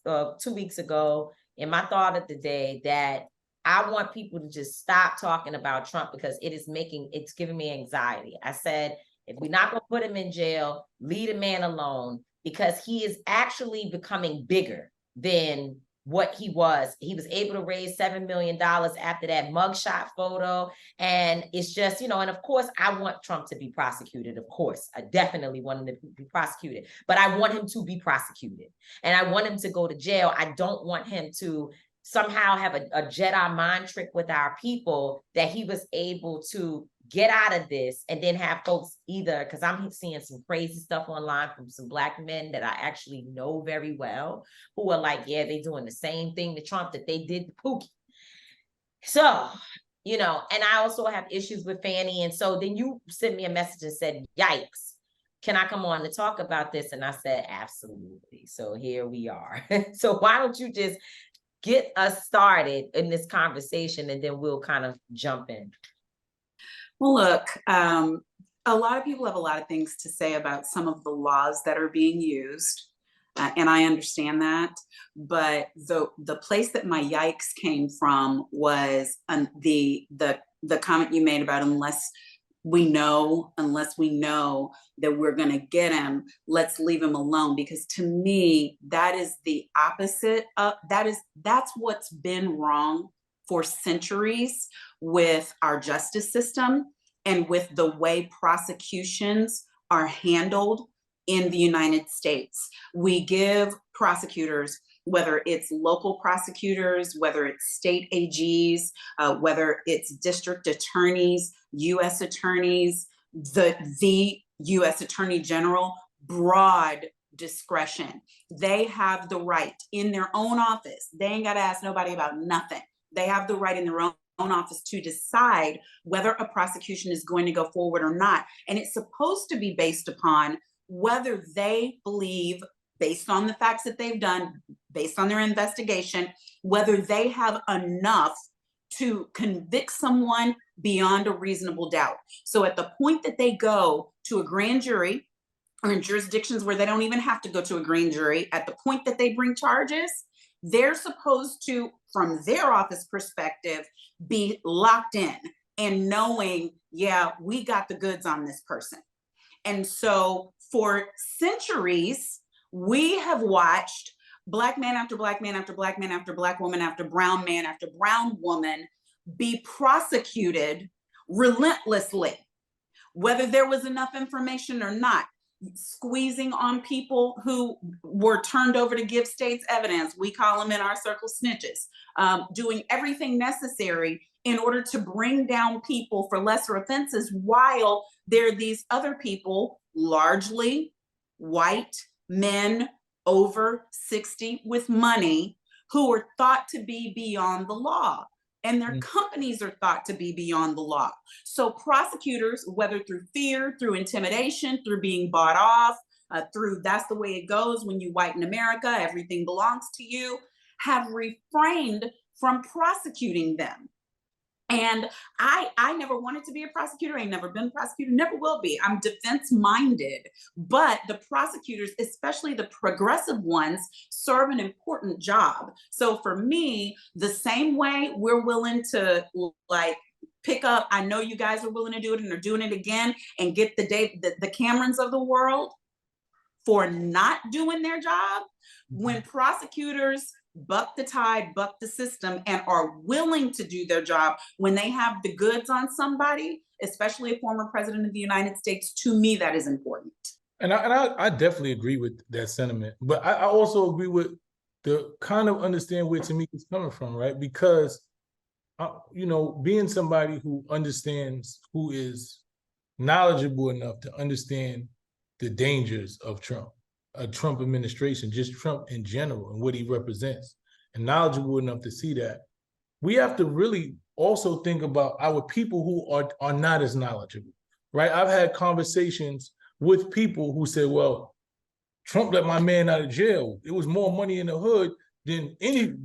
2 weeks ago in my thought of the day that I want people to just stop talking about Trump, because it's giving me anxiety. I said, if we're not gonna put him in jail, leave the man alone, because he is actually becoming bigger than what he was. He was able to raise $7 million after that mugshot photo. And it's just, and of course, I want Trump to be prosecuted. Of course, I definitely want him to be prosecuted, but I want him to be prosecuted. And I want him to go to jail. I don't want him to somehow have a Jedi mind trick with our people, that he was able to get out of this and then have folks either, because I'm seeing some crazy stuff online from some Black men that I actually know very well, who are like, yeah, they're doing the same thing to Trump that they did to Pookie. So, and I also have issues with Fannie. And so then you sent me a message and said, yikes, can I come on to talk about this? And I said, absolutely. So here we are. So why don't you just get us started in this conversation, and then we'll kind of jump in. Well, look, a lot of people have a lot of things to say about some of the laws that are being used, and I understand that. But the place that my yikes came from was the comment you made about unless we know that we're going to get him, let's leave him alone. Because to me, that is the opposite of that's what's been wrong for centuries with our justice system and with the way prosecutions are handled in the United States. We give prosecutors, whether it's local prosecutors, whether it's state AGs, whether it's district attorneys, U.S. attorneys, the U.S. Attorney General, broad discretion. They have the right in their own office. They ain't got to ask nobody about nothing. They have the right in their own office to decide whether a prosecution is going to go forward or not. And it's supposed to be based upon whether they believe, based on the facts that they've done, based on their investigation, whether they have enough to convict someone beyond a reasonable doubt. So at the point that they go to a grand jury, or in jurisdictions where they don't even have to go to a grand jury, at the point that they bring charges, they're supposed to, from their office perspective, be locked in and knowing, yeah, we got the goods on this person. And so for centuries, we have watched Black man after Black man after Black man after Black woman after brown man after brown woman be prosecuted relentlessly, whether there was enough information or not, squeezing on people who were turned over to give states evidence. We call them in our circle snitches, doing everything necessary in order to bring down people for lesser offenses, while there are these other people, largely white men over 60 with money, who are thought to be beyond the law. And their companies are thought to be beyond the law. So prosecutors, whether through fear, through intimidation, through being bought off, through that's the way it goes when you white in America, everything belongs to you, have refrained from prosecuting them. And I never wanted to be a prosecutor. I ain't never been a prosecutor, never will be. I'm defense minded, but the prosecutors, especially the progressive ones, serve an important job. So for me, the same way we're willing to like pick up, I know you guys are willing to do it and are doing it again, and get the Camerons of the world for not doing their job. When prosecutors buck the tide, buck the system, and are willing to do their job when they have the goods on somebody, especially a former president of the United States, to me, that is important. And I definitely agree with that sentiment. But I also agree with the kind of understand where Tamika's coming from, right? Because, being somebody who understands, who is knowledgeable enough to understand the dangers of Trump, a Trump administration, just Trump in general and what he represents, and knowledgeable enough to see that, we have to really also think about our people who are not as knowledgeable, right? I've had conversations with people who said, well, Trump let my man out of jail. It was more money in the hood than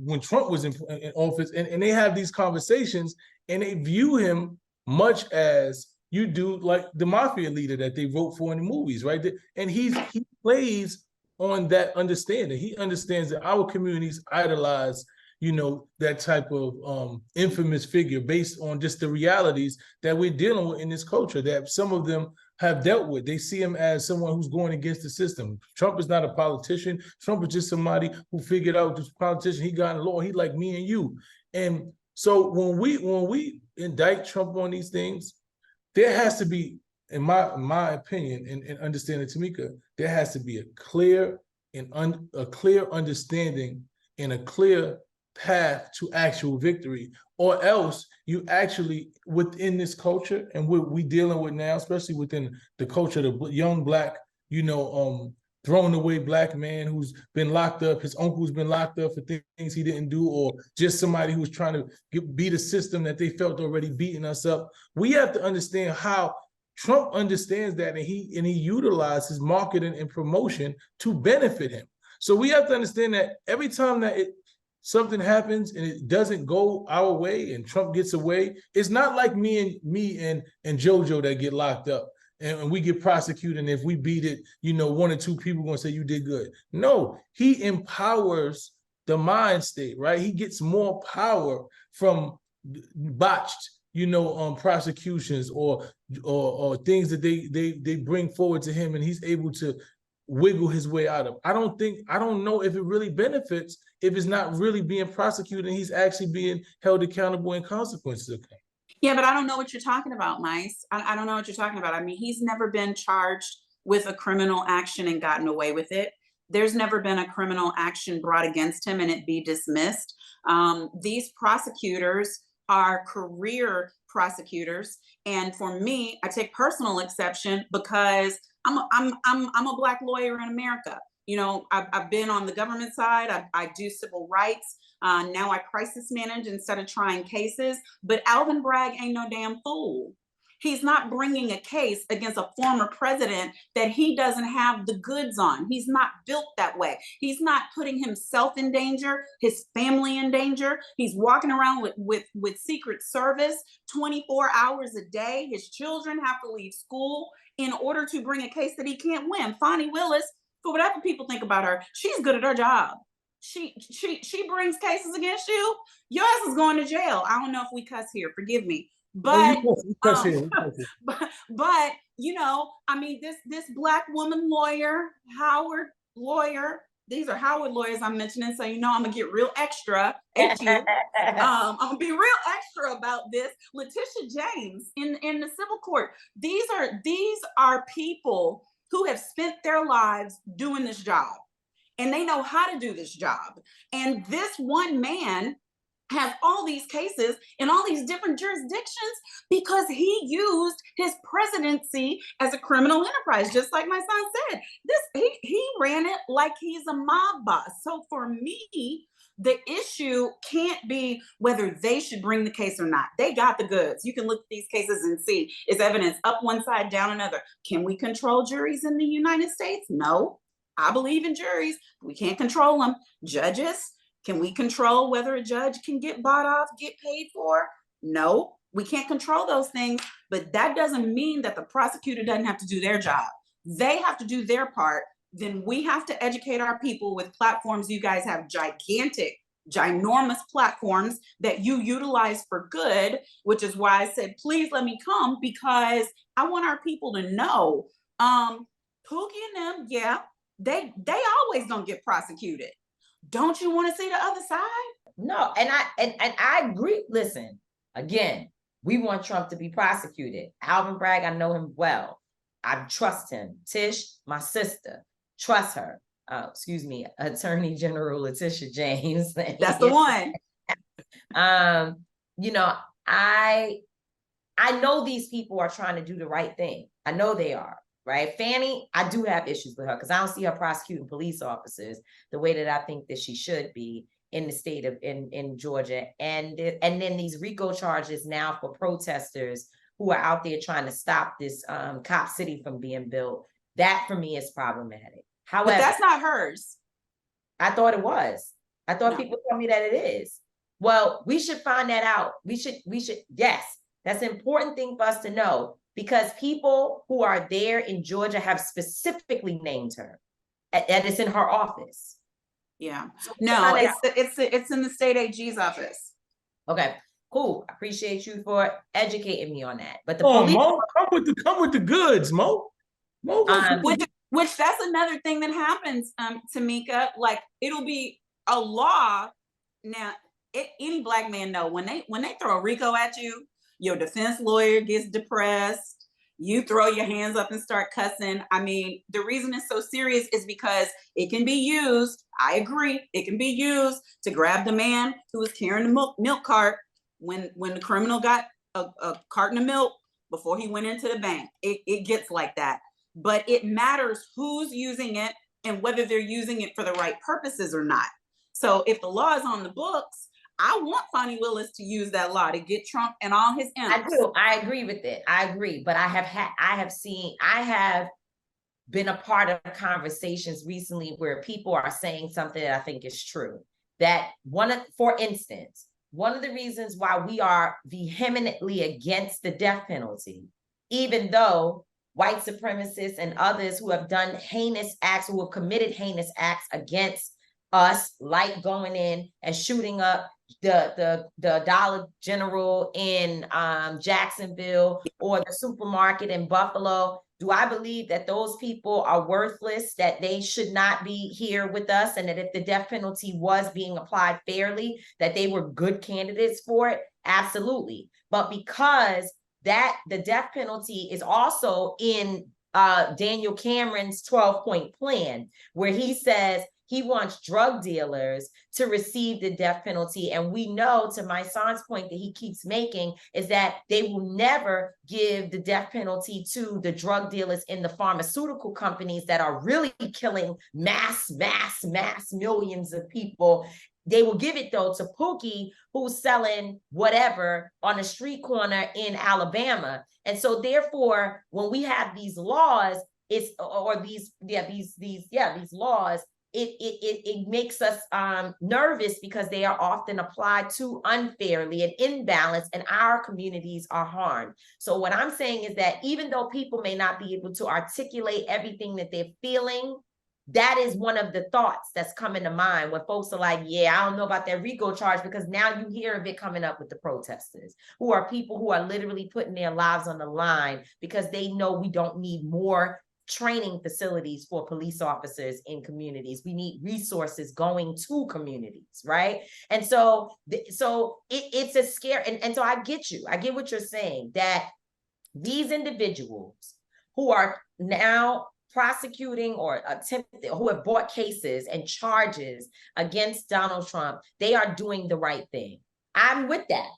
when Trump was in office. And they have these conversations and they view him much as you do like the mafia leader that they wrote for in the movies, right? And he plays on that understanding. He understands that our communities idolize, that type of infamous figure based on just the realities that we're dealing with in this culture that some of them have dealt with. They see him as someone who's going against the system. Trump is not a politician. Trump is just somebody who figured out this politician. He got in law. He like me and you. And so when we indict Trump on these things, there has to be, in my opinion, and understanding Tamika, there has to be a clear understanding and a clear path to actual victory, or else you actually, within this culture and what we dealing with now, especially within the culture, the young Black, thrown away Black man who's been locked up, his uncle's been locked up for things he didn't do, or just somebody who's trying to beat a system that they felt already beating us up. We have to understand how Trump understands that, and he utilizes marketing and promotion to benefit him. So we have to understand that every time that something happens and it doesn't go our way and Trump gets away, it's not like me and JoJo that get locked up and we get prosecuted. And if we beat it, you know, 1 or 2 people gonna say you did good. No, he empowers the mind state, right? He gets more power from botched, you know, prosecutions or things that they bring forward to him, and he's able to wiggle his way out of. I don't know if it really benefits if it's not really being prosecuted and he's actually being held accountable and consequences. Yeah, but I don't know what you're talking about, Mice. I don't know what you're talking about. I mean, he's never been charged with a criminal action and gotten away with it. There's never been a criminal action brought against him and it be dismissed. These prosecutors are career prosecutors, and for me, I take personal exception because I'm a Black lawyer in America. You know, I've been on the government side. I do civil rights. Now I crisis manage instead of trying cases. But Alvin Bragg ain't no damn fool. He's not bringing a case against a former president that he doesn't have the goods on. He's not built that way. He's not putting himself in danger, his family in danger. He's walking around with Secret Service 24 hours a day. His children have to leave school in order to bring a case that he can't win. Fani Willis, for whatever people think about her, she's good at her job. She brings cases against you. Your ass is going to jail. I don't know if we cuss here. Forgive me. But, but you know, I mean, this Black woman lawyer, Howard lawyer, these are Howard lawyers I'm mentioning, so you know I'm gonna get real extra at you. I'm gonna be real extra about this. Letitia James in the civil court. These are people who have spent their lives doing this job, and they know how to do this job. And this one man has all these cases in all these different jurisdictions because he used his presidency as a criminal enterprise, just like my son said. He ran it like he's a mob boss. So for me, the issue can't be whether they should bring the case or not. They got the goods. You can look at these cases and see, is evidence up one side, down another. Can we control juries in the United States? No. I believe in juries. We can't control them. Judges, can we control whether a judge can get bought off, get paid for? No, we can't control those things, but that doesn't mean that the prosecutor doesn't have to do their job. They have to do their part. Then we have to educate our people with platforms. You guys have gigantic, ginormous platforms that you utilize for good, which is why I said, please let me come, because I want our people to know, Pookie and them, yeah, they always don't get prosecuted. Don't you want to see the other side? No, and I agree. Listen, again, we want Trump to be prosecuted. Alvin Bragg, I know him well. I trust him. Tish, my sister, trust her. Excuse me, Attorney General Letitia James. That's the one. You know, I know these people are trying to do the right thing. I know they are. Right. Fani, I do have issues with her because I don't see her prosecuting police officers the way that I think that she should be in the state of in Georgia. And then these RICO charges now for protesters who are out there trying to stop this cop city from being built. That for me is problematic. However, but that's not hers. I thought it was. I thought No. people told me that it is. Well, we should find that out. We should, yes, that's an important thing for us to know. Because people who are there in Georgia have specifically named her, and it's in her office. Yeah, so no, it's in the state AG's office. Okay, cool. I appreciate you for educating me on that. But the police, Mo, come with the goods, Mo. Which that's another thing that happens, Tamika. Like it'll be a law now. Any Black man know when they throw a RICO at you. Your defense lawyer gets depressed. You throw your hands up and start cussing. I mean, the reason it's so serious is because it can be used. I agree. It can be used to grab the man who was carrying the milk cart when the criminal got a carton of milk before he went into the bank. It gets like that. But it matters who's using it and whether they're using it for the right purposes or not. So if the law is on the books, I want Fani Willis to use that law to get Trump and all his imps. I do. I agree with it. I agree. But I have been a part of conversations recently where people are saying something that I think is true. that for instance, one of the reasons why we are vehemently against the death penalty, even though white supremacists and others who have done heinous acts, who have committed heinous acts against us, like going in and shooting up the Dollar General in Jacksonville or the supermarket in Buffalo. Do I believe that those people are worthless, that they should not be here with us, and that if the death penalty was being applied fairly, that they were good candidates for it? Absolutely. But because the death penalty is also in Daniel Cameron's 12-point plan, where he says he wants drug dealers to receive the death penalty. And we know, to Mysonne's point that he keeps making, is that they will never give the death penalty to the drug dealers in the pharmaceutical companies that are really killing mass millions of people. They will give it, though, to Pookie, who's selling whatever on a street corner in Alabama. And so therefore, when we have these laws, these laws, it makes us nervous, because they are often applied too unfairly and imbalanced, and our communities are harmed. So what I'm saying is that even though people may not be able to articulate everything that they're feeling, that is one of the thoughts that's coming to mind when folks are like, yeah, I don't know about that RICO charge, because now you hear of it coming up with the protesters, who are people who are literally putting their lives on the line because they know we don't need more training facilities for police officers in communities. We need resources going to communities, right? And so it's a scare. And so I get you. I get what you're saying, that these individuals who are now prosecuting or attempting, who have brought cases and charges against Donald Trump, they are doing the right thing. I'm with that.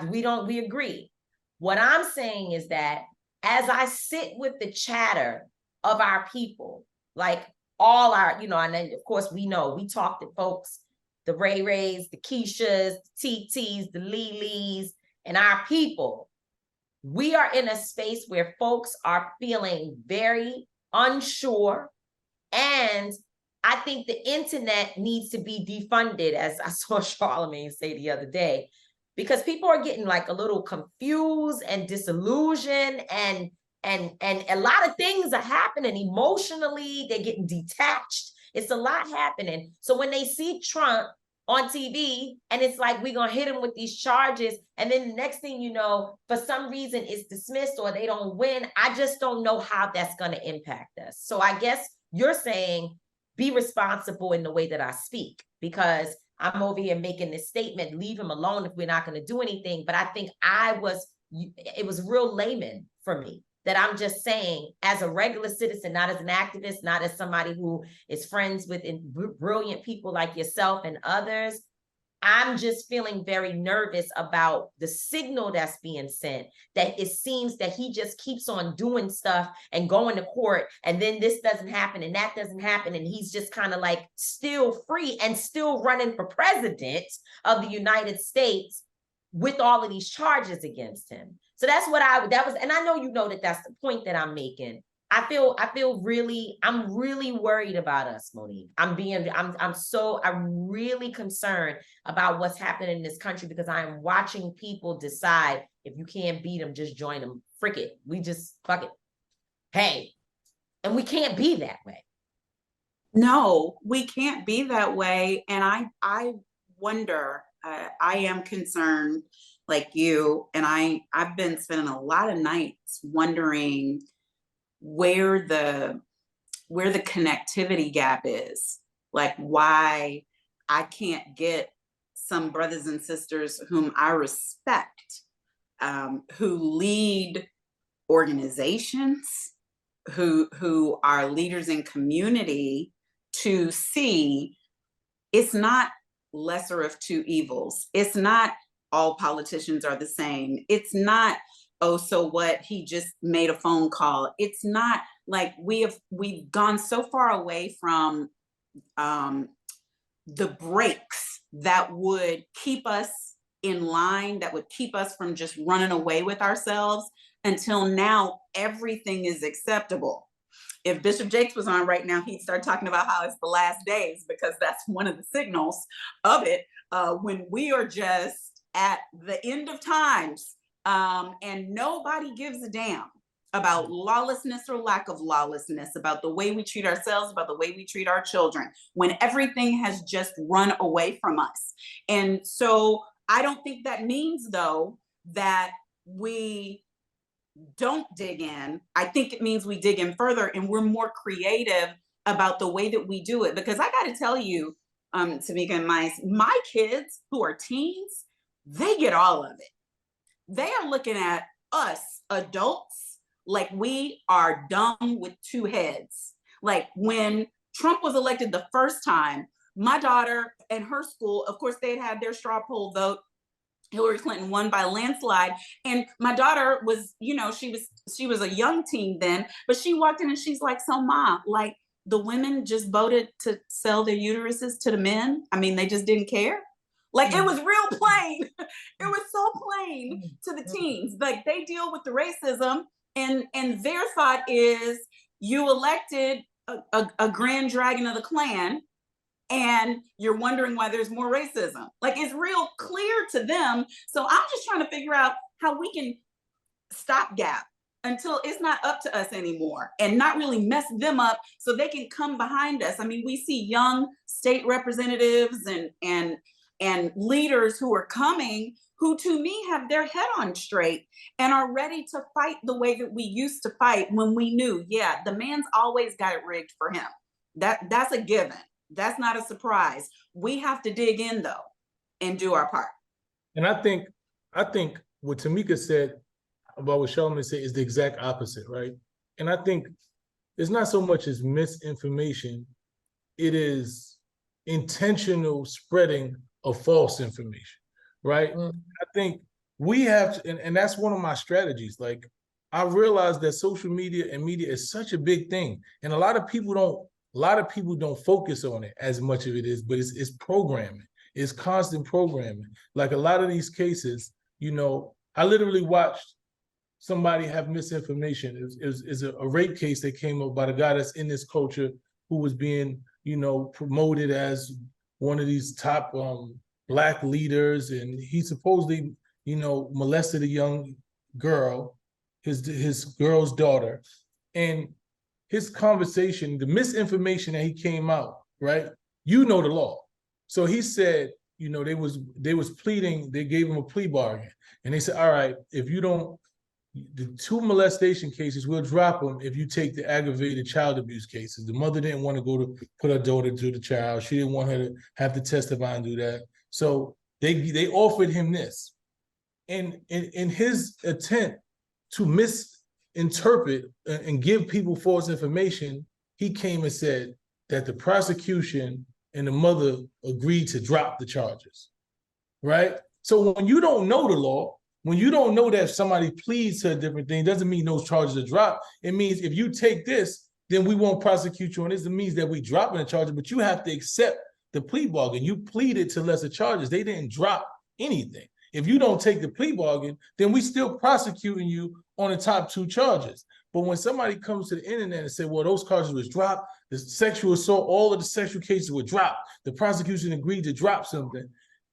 We agree. What I'm saying is that as I sit with the chatter of our people, like all our, and then of course we talk to folks, the Ray Rays, the Keishas, the TTs, the Lees, and our people. We are in a space where folks are feeling very unsure, and I think the internet needs to be defunded, as I saw Charlamagne say the other day, because people are getting like a little confused and disillusioned, and a lot of things are happening emotionally. They're getting detached. It's a lot happening. So when they see Trump on TV and it's like, we're going to hit him with these charges, and then the next thing you know, for some reason it's dismissed or they don't win, I just don't know how that's going to impact us. So I guess you're saying be responsible in the way that I speak, because I'm over here making this statement, leave him alone if we're not going to do anything. But I think it was real layman for me, that I'm just saying, as a regular citizen, not as an activist, not as somebody who is friends with brilliant people like yourself and others, I'm just feeling very nervous about the signal that's being sent, that it seems that he just keeps on doing stuff and going to court, and then this doesn't happen and that doesn't happen, and he's just kind of like still free and still running for president of the United States with all of these charges against him. So that's what and I know that's the point that I'm making. I'm really worried about us, Monique. I'm really concerned about what's happening in this country, because I'm watching people decide, if you can't beat them, just join them. Frick it. We just fuck it. Hey, and we can't be that way. No, we can't be that way. And I wonder, I am concerned like you, and I've been spending a lot of nights wondering where the connectivity gap is, like why I can't get some brothers and sisters whom I respect, who lead organizations, who are leaders in community, to see it's not lesser of two evils. It's not all politicians are the same. It's not, oh, so what, he just made a phone call. It's not like we've gone so far away from the breaks that would keep us in line, that would keep us from just running away with ourselves, until now everything is acceptable. if Bishop Jakes was on right now, he'd start talking about how it's the last days, because that's one of the signals of it. When we are just at the end of times, and nobody gives a damn about lawlessness or lack of lawlessness, about the way we treat ourselves, about the way we treat our children, when everything has just run away from us. And so I don't think that means, though, that we don't dig in. I think it means we dig in further and we're more creative about the way that we do it. Because I got to tell you, Tamika and my kids who are teens, they get all of it. They are looking at us adults like we are dumb with two heads. Like when Trump was elected the first time, my daughter and her school, of course, they had their straw poll vote. Hillary Clinton won by a landslide. And my daughter was, she was a young teen then, but she walked in and she's like, so Mom, like the women just voted to sell their uteruses to the men? I mean, they just didn't care? Like it was real plain. It was so plain to the teens. Like they deal with the racism and their thought is you elected a grand dragon of the Klan and you're wondering why there's more racism. Like it's real clear to them. So I'm just trying to figure out how we can stopgap until it's not up to us anymore and not really mess them up so they can come behind us. I mean, we see young state representatives and leaders who are coming who to me have their head on straight and are ready to fight the way that we used to fight when we knew, yeah, the man's always got it rigged for him. That's a given. That's not a surprise. We have to dig in though and do our part. And I think what Tamika said about what Charlamagne said is the exact opposite, right? And I think it's not so much as misinformation, it is intentional spreading of false information, right? I think we have to, and that's one of my strategies. Like I realize that social media and media is such a big thing. And a lot of people don't focus on it as much of it is, but it's programming. It's constant programming. Like a lot of these cases, I literally watched somebody have misinformation. It was a rape case that came up by the guy that's in this culture who was being, promoted as one of these top Black leaders. And he supposedly, molested a young girl, his girl's daughter. And his conversation, the misinformation that he came out, right? The law. So he said, they was pleading, they gave him a plea bargain. And they said, all right, if you don't, the 2 molestation cases, we'll drop them if you take the aggravated child abuse cases. The mother didn't want to go to put her daughter to the child. She didn't want her to have to testify and do that. So they offered him this. And in his attempt to misinterpret and give people false information, he came and said that the prosecution and the mother agreed to drop the charges, right? So when you don't know the law, when you don't know that if somebody pleads to a different thing, doesn't mean those charges are dropped. It means if you take this, then we won't prosecute you on this. It means that we dropping the charges, but you have to accept the plea bargain. You pleaded to lesser charges. They didn't drop anything. If you don't take the plea bargain, then we still prosecuting you on the top 2 charges. But when somebody comes to the internet and say, well, those charges was dropped, the sexual assault, all of the sexual cases were dropped, the prosecution agreed to drop something,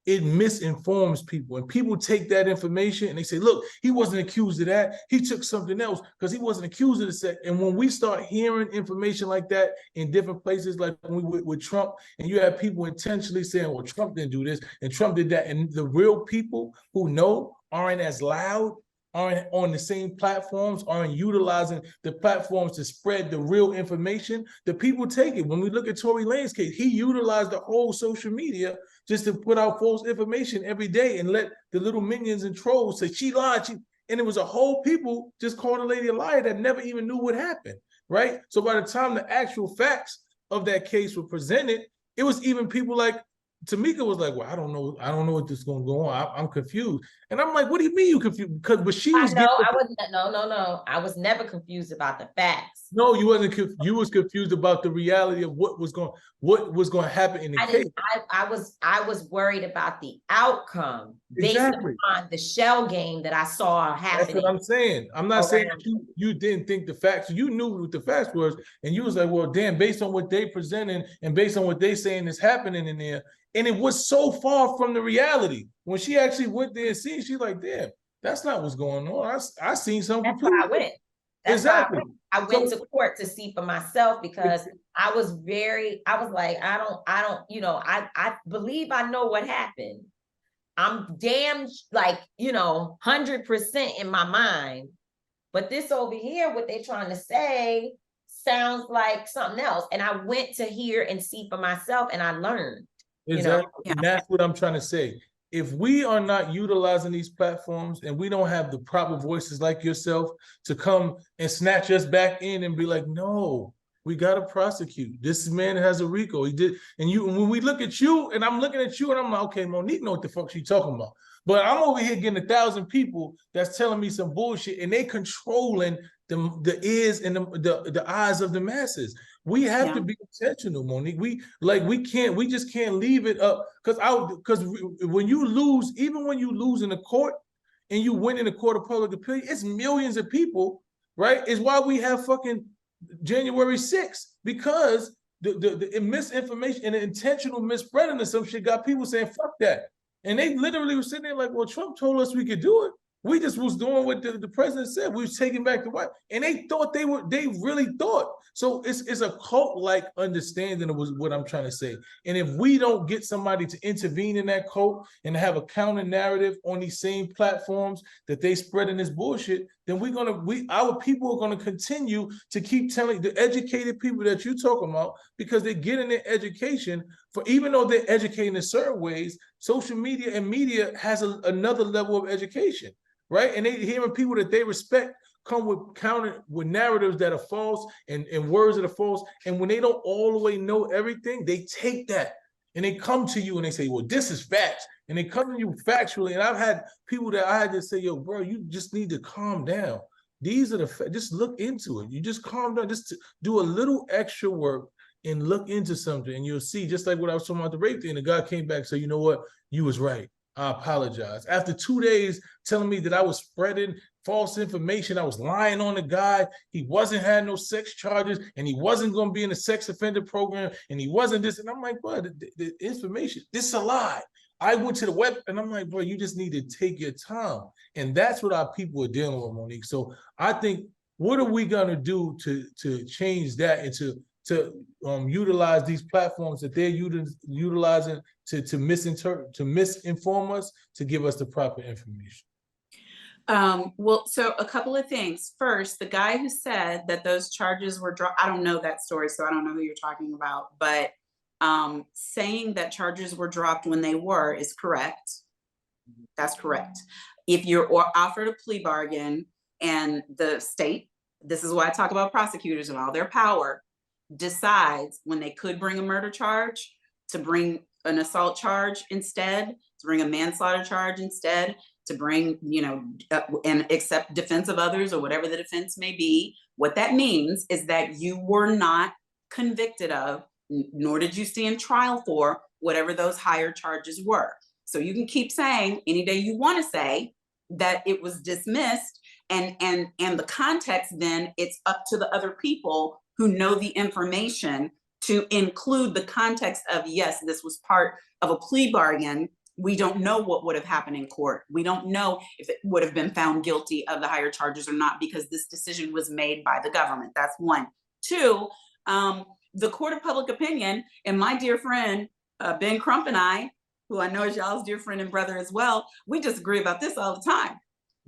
it misinforms people. And people take that information and they say, look, he wasn't accused of that. He took something else because he wasn't accused of the sex. And when we start hearing information like that in different places, like when we with Trump, and you have people intentionally saying, well, Trump didn't do this and Trump did that. And the real people who know aren't as loud, aren't on the same platforms, aren't utilizing the platforms to spread the real information, the people take it. When we look at Tory Lanez case, he utilized the whole social media just to put out false information every day and let the little minions and trolls say, she lied, and it was a whole people just called a lady a liar that never even knew what happened, right? So by the time the actual facts of that case were presented, it was even people like Tamika was like, well, I don't know what this is gonna go on. I'm confused. And I'm like, what do you mean you confused? But she was no, I wasn't. No. I was never confused about the facts. no, you wasn't. You was confused about the reality of what was going to happen in the case. I was worried about the outcome based Exactly. upon the shell game that I saw happening. That's what I'm saying. I'm not saying that you didn't think the facts. You knew what the facts was, and you was like, well, damn, based on what they presenting and based on what they saying is happening in there, and it was so far from the reality. When she actually went there and seen, she's like, damn, that's not what's going on. I seen something. That's why I went. That's exactly. I went to court to see for myself because I was like, I don't, I believe I know what happened. I'm damn like, 100% in my mind. But this over here, what they're trying to say sounds like something else. And I went to hear and see for myself and I learned. Exactly. And that's what I'm trying to say. If we are not utilizing these platforms and we don't have the proper voices like yourself to come and snatch us back in and be like, no, we got to prosecute. This man has a RICO. He did. And when we look at you and I'm looking at you and I'm like, okay, Monique know what the fuck she talking about. But I'm over here getting 1,000 people that's telling me some bullshit and they controlling the ears and the eyes of the masses. We have to be intentional, Monique. We just can't leave it up because when you lose, even when you lose in the court and you win in the court of public opinion, it's millions of people, right? Is why we have fucking January 6th, because the misinformation and the intentional misspreading of some shit got people saying fuck that. And they literally were sitting there like, well, Trump told us we could do it. We just was doing what the president said. We was taking back the White, and they thought they really thought. So it's a cult-like understanding of what I'm trying to say. And if we don't get somebody to intervene in that cult and have a counter narrative on these same platforms that they spreading this bullshit, then our people are gonna continue to keep telling the educated people that you're talking about, because they're getting their education for, even though they're educating in certain ways, social media and media has another level of education. Right. And they hearing people that they respect come with narratives that are false and words that are false. And when they don't all the way know everything, they take that and they come to you and they say, well, this is facts. And they come to you factually. And I've had people that I had to say, yo, bro, you just need to calm down. These are just look into it. You just calm down, just to do a little extra work and look into something. And you'll see, just like what I was talking about the rape thing, the guy came back and said, you know what? You was right. I apologize. After 2 days telling me that I was spreading false information, I was lying on the guy, he wasn't had no sex charges, and he wasn't going to be in a sex offender program, and he wasn't this. And I'm like, bro, the information, this is a lie. I went to the web, and I'm like, bro, you just need to take your time. And that's what our people are dealing with, Monique. So I think, what are we going to do to change that and to utilize these platforms that they're utilizing to misinform us, to give us the proper information? Well, so a couple of things. First, the guy who said that those charges were dropped, I don't know that story, so I don't know who you're talking about, but saying that charges were dropped when they were is correct. That's correct. If you're offered a plea bargain and the state, this is why I talk about prosecutors and all their power, decides when they could bring a murder charge to bring an assault charge instead, to bring a manslaughter charge instead, to bring, and accept defense of others or whatever the defense may be. What that means is that you were not convicted of, nor did you stand trial for whatever those higher charges were. So you can keep saying any day you want to say that it was dismissed, and the context, then it's up to the other people who know the information to include the context of, yes, this was part of a plea bargain. We don't know what would have happened in court. We don't know if it would have been found guilty of the higher charges or not, because this decision was made by the government. That's one. Two, the court of public opinion, and my dear friend, Ben Crump, and I, who I know is y'all's dear friend and brother as well, we disagree about this all the time,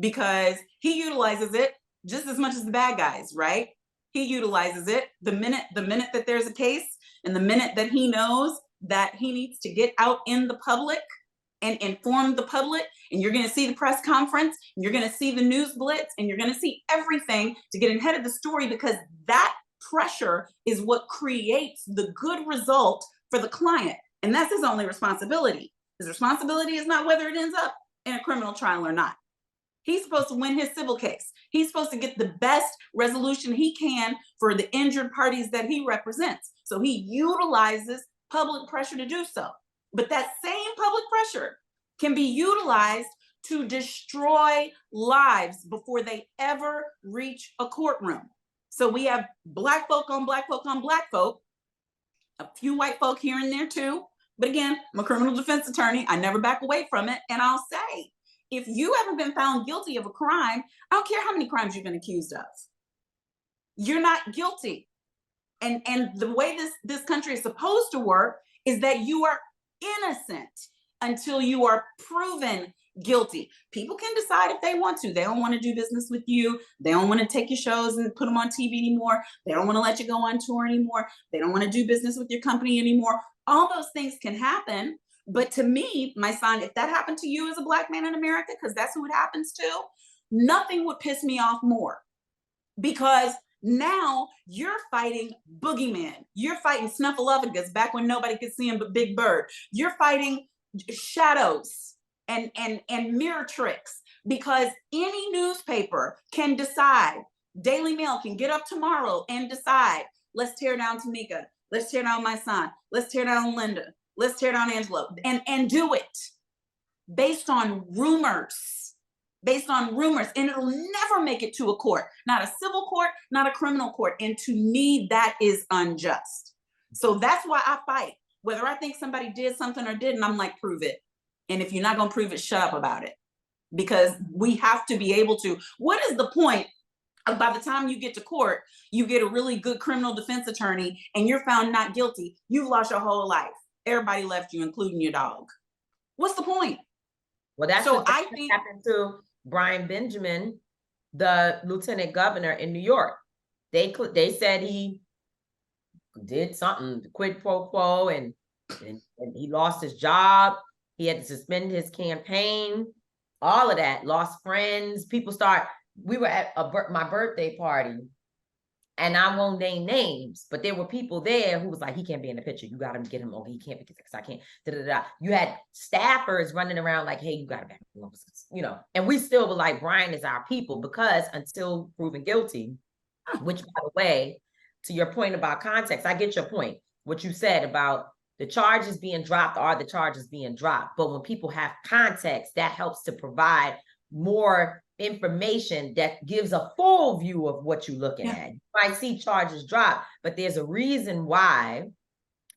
because he utilizes it just as much as the bad guys, right? He utilizes it the minute that there's a case, and the minute that he knows that he needs to get out in the public and inform the public, and you're going to see the press conference, and you're going to see the news blitz, and you're going to see everything to get ahead of the story, because that pressure is what creates the good result for the client. And that's his only responsibility. His responsibility is not whether it ends up in a criminal trial or not. He's supposed to win his civil case. He's supposed to get the best resolution he can for the injured parties that he represents. So he utilizes public pressure to do so. But that same public pressure can be utilized to destroy lives before they ever reach a courtroom. So we have Black folk on Black folk on Black folk, a few white folk here and there too. But again, I'm a criminal defense attorney. I never back away from it. And I'll say, if you haven't been found guilty of a crime, I don't care how many crimes you've been accused of, you're not guilty. And the way this country is supposed to work is that you are innocent until you are proven guilty. People can decide if they want to. They don't want to do business with you. They don't want to take your shows and put them on TV anymore. They don't want to let you go on tour anymore. They don't want to do business with your company anymore. All those things can happen. But to me, my son, if that happened to you as a Black man in America, because that's who it happens to, nothing would piss me off more. Because now you're fighting boogeymen. You're fighting snuffleupagus back when nobody could see him but Big Bird. You're fighting shadows and mirror tricks, because any newspaper can decide, Daily Mail can get up tomorrow and decide, let's tear down Tamika, let's tear down my son, let's tear down Linda, let's tear down Angela, and do it based on rumors, and it'll never make it to a court, not a civil court, not a criminal court. And to me, that is unjust. So that's why I fight. Whether I think somebody did something or didn't, I'm like, prove it. And if you're not going to prove it, shut up about it. Because we have to be able to. What is the point of, by the time you get to court, you get a really good criminal defense attorney and you're found not guilty, you've lost your whole life. Everybody left you, including your dog. What's the point? Well, that's so what I think happened to Brian Benjamin, the lieutenant governor in New York. They said he did something, quid pro quo, and he lost his job. He had to suspend his campaign, all of that, lost friends. We were at my birthday party, and I won't name names, but there were people there who was like, he can't be in the picture. You got to get him over. He can't be, because I can't. You had staffers running around like, hey, you got to back him up, and we still were like, Brian is our people, because until proven guilty, which, by the way, to your point about context, I get your point. What you said about the charges being dropped are the charges being dropped. But when people have context, that helps to provide more information that gives a full view of what you're looking at. You might see charges drop, but there's a reason why.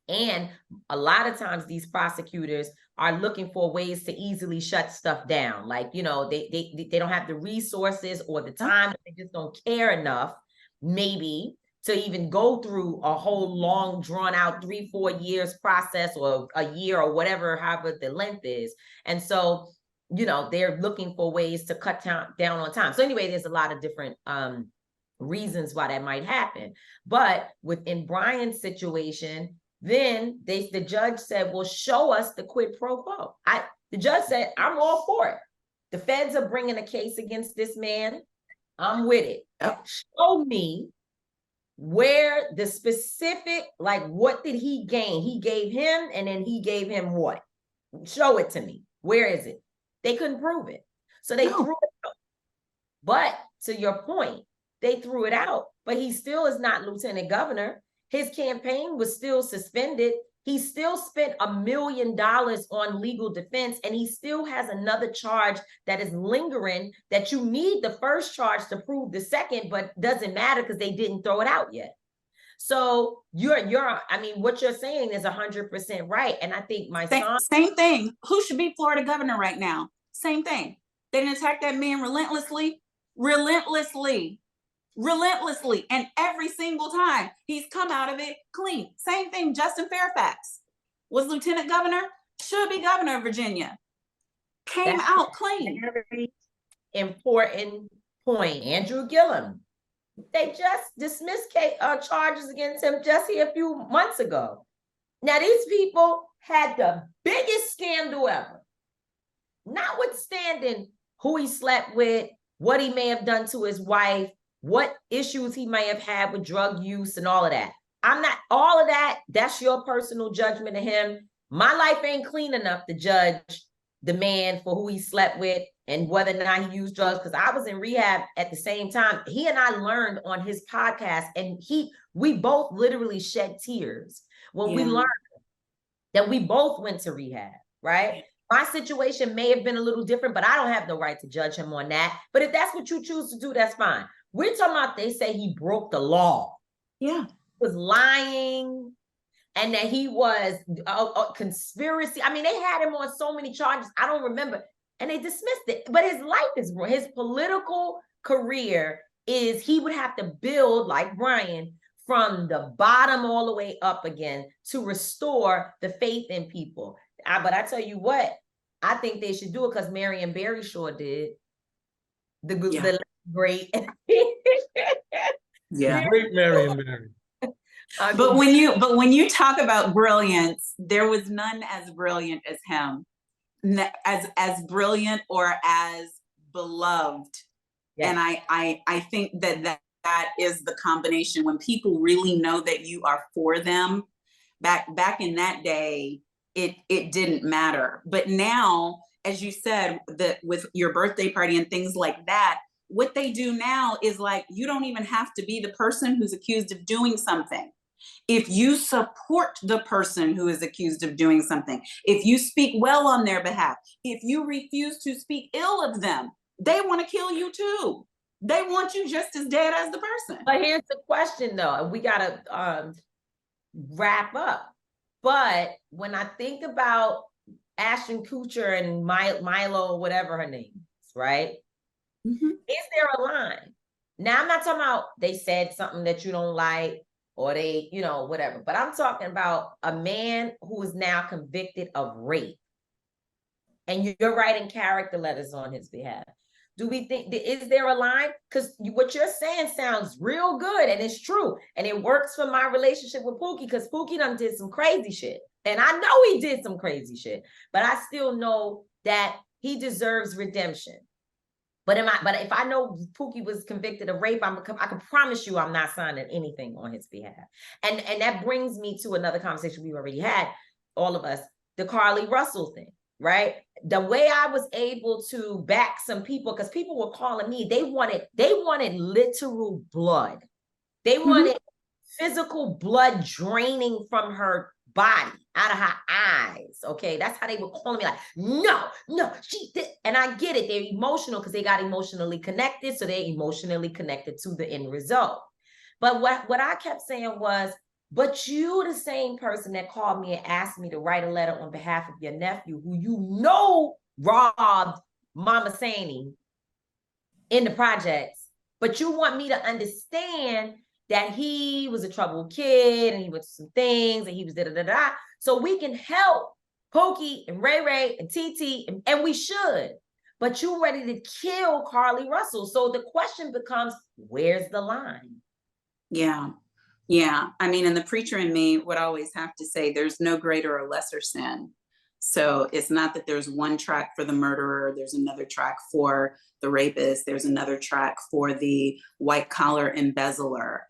And a lot of times these prosecutors are looking for ways to easily shut stuff down. Like, they don't have the resources or the time. They just don't care enough, maybe, to even go through a whole long, drawn out 3-4 years process, or a year, or whatever, however the length is. And so, they're looking for ways to cut down on time. So anyway, there's a lot of different reasons why that might happen. But within Brian's situation, then the judge said, well, show us the quid pro quo. The judge said, I'm all for it. The feds are bringing a case against this man. I'm with it. Show me where the specific, like, what did he gain? He gave him, and then he gave him what? Show it to me. Where is it? They couldn't prove it. So they threw it out. But to your point, they threw it out, but he still is not lieutenant governor. His campaign was still suspended. He still spent $1 million on legal defense, and he still has another charge that is lingering, that you need the first charge to prove the second, but doesn't matter because they didn't throw it out yet. So what you're saying is 100% right. And I think same thing. Who should be Florida governor right now? Same thing. They didn't attack that man relentlessly. And every single time he's come out of it clean. Same thing. Justin Fairfax was lieutenant governor, should be governor of Virginia. Came out clean. Very important point. Andrew Gillum. They just dismissed charges against him just here a few months ago. Now, these people had the biggest scandal ever. Notwithstanding who he slept with, what he may have done to his wife, what issues he may have had with drug use and all of that. All of that, that's your personal judgment of him. My life ain't clean enough to judge the man for who he slept with and whether or not he used drugs. Because I was in rehab at the same time. He and I learned on his podcast, and we both literally shed tears when we learned that we both went to rehab, right? My situation may have been a little different, but I don't have no right to judge him on that. But if that's what you choose to do, that's fine. We're talking about, they say he broke the law. Yeah. He was lying, and that he was a conspiracy. I mean, they had him on so many charges. I don't remember. And they dismissed it. But his life is, his political career is, he would have to build, like Brian, from the bottom all the way up again to restore the faith in people. But I tell you what, I think they should do it because Marion Barry sure did. The great. Yeah. Great Marion Barry. But when you talk about brilliance, there was none as brilliant as him, as brilliant or as beloved. Yes. And I think that is the combination. When people really know that you are for them, back in that day, it didn't matter. But now, as you said, that with your birthday party and things like that, what they do now is like, you don't even have to be the person who's accused of doing something. If you support the person who is accused of doing something, if you speak well on their behalf, if you refuse to speak ill of them, they want to kill you too. They want you just as dead as the person. But here's the question though, and we got to wrap up. But when I think about Ashton Kutcher and Milo, whatever her name is, right? Mm-hmm. Is there a line? Now, I'm not talking about they said something that you don't like, or they, whatever. But I'm talking about a man who is now convicted of rape. And you're writing character letters on his behalf. Do we think, is there a line? Because what you're saying sounds real good, and it's true. And it works for my relationship with Pookie, because Pookie done did some crazy shit. And I know he did some crazy shit. But I still know that he deserves redemption. But if I know Pookie was convicted of rape, I can promise you I'm not signing anything on his behalf. And that brings me to another conversation we already had, all of us, the Carly Russell thing, right? The way I was able to back some people, because people were calling me, they wanted literal blood. They wanted physical blood draining from her body, out of her eyes. Okay, that's how they were calling me, like, no, she did. And I get it, they're emotional because they got emotionally connected, so they're emotionally connected to the end result. But what I kept saying was, but you the same person that called me and asked me to write a letter on behalf of your nephew, who robbed Mama Sani in the projects, but you want me to understand that he was a troubled kid and he went through some things and he was da-da-da-da. So we can help Pookie and Ray Ray and TT, and we should. But you're ready to kill Carly Russell. So the question becomes, where's the line? Yeah. I mean, and the preacher in me would always have to say there's no greater or lesser sin. So it's not that there's one track for the murderer, there's another track for the rapist, there's another track for the white collar embezzler.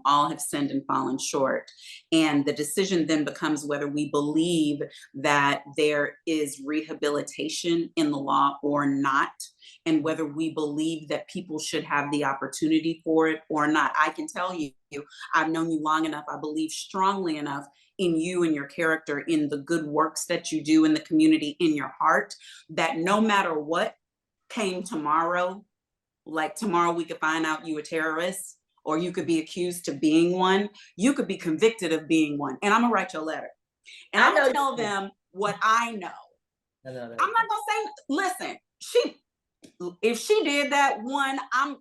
All have sinned and fallen short. And the decision then becomes whether we believe that there is rehabilitation in the law or not, and whether we believe that people should have the opportunity for it or not. I can tell you, I've known you long enough, I believe strongly enough in you and your character, in the good works that you do in the community, in your heart, that no matter what came tomorrow, like tomorrow we could find out you a terrorist, or you could be accused of being one, you could be convicted of being one. And I'm gonna write your letter. And I'm gonna tell them what I know. I'm not gonna say, listen, if she did that,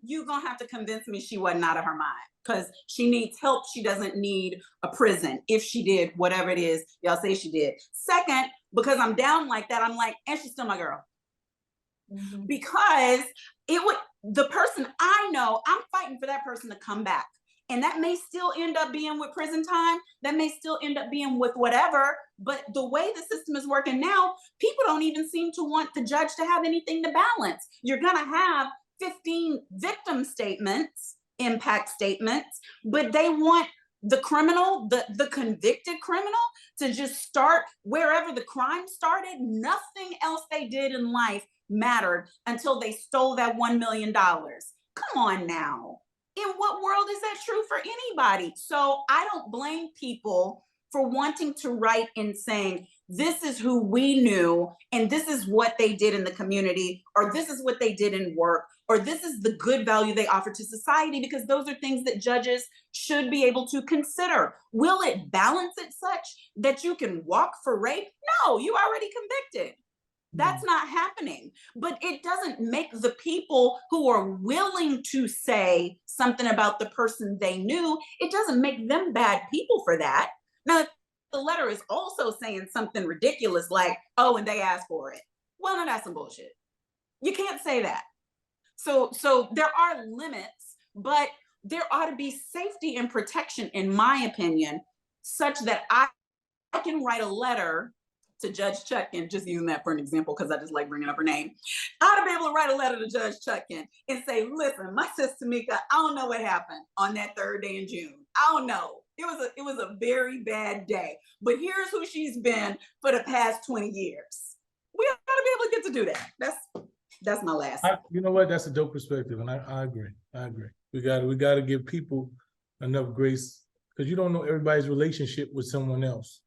you're gonna have to convince me she wasn't out of her mind, because she needs help. She doesn't need a prison. If she did whatever it is y'all say she did. Second, because I'm down like that, I'm like, and she's still my girl. Mm-hmm. Because the person I know, I'm fighting for that person to come back. And that may still end up being with prison time. That may still end up being with whatever. But the way the system is working now, people don't even seem to want the judge to have anything to balance. You're going to have 15 victim statements, impact statements, but they want the criminal, the convicted criminal, to just start wherever the crime started. Nothing else they did in life mattered until they stole that $1 million. Come on now. In what world is that true for anybody? So I don't blame people for wanting to write and saying, this is who we knew, and this is what they did in the community, or this is what they did in work, or this is the good value they offer to society, because those are things that judges should be able to consider. Will it balance it such that you can walk for rape? No, you already convicted. That's not happening. But it doesn't make the people who are willing to say something about the person they knew, it doesn't make them bad people for that. Now, the letter is also saying something ridiculous like, oh, and they asked for it. Well, no, that's some bullshit. You can't say that. So there are limits, but there ought to be safety and protection, in my opinion, such that I can write a letter to Judge Chutkin, just using that for an example, because I just like bringing up her name. I ought to be able to write a letter to Judge Chutkin and say, listen, my sister Tamika, I don't know what happened on that 3rd day in June. I don't know. It was a very bad day, but here's who she's been for the past 20 years. We ought to be able to get to do that. That's my last. You know what? That's a dope perspective, and I agree. I agree. We got to give people enough grace, because you don't know everybody's relationship with someone else.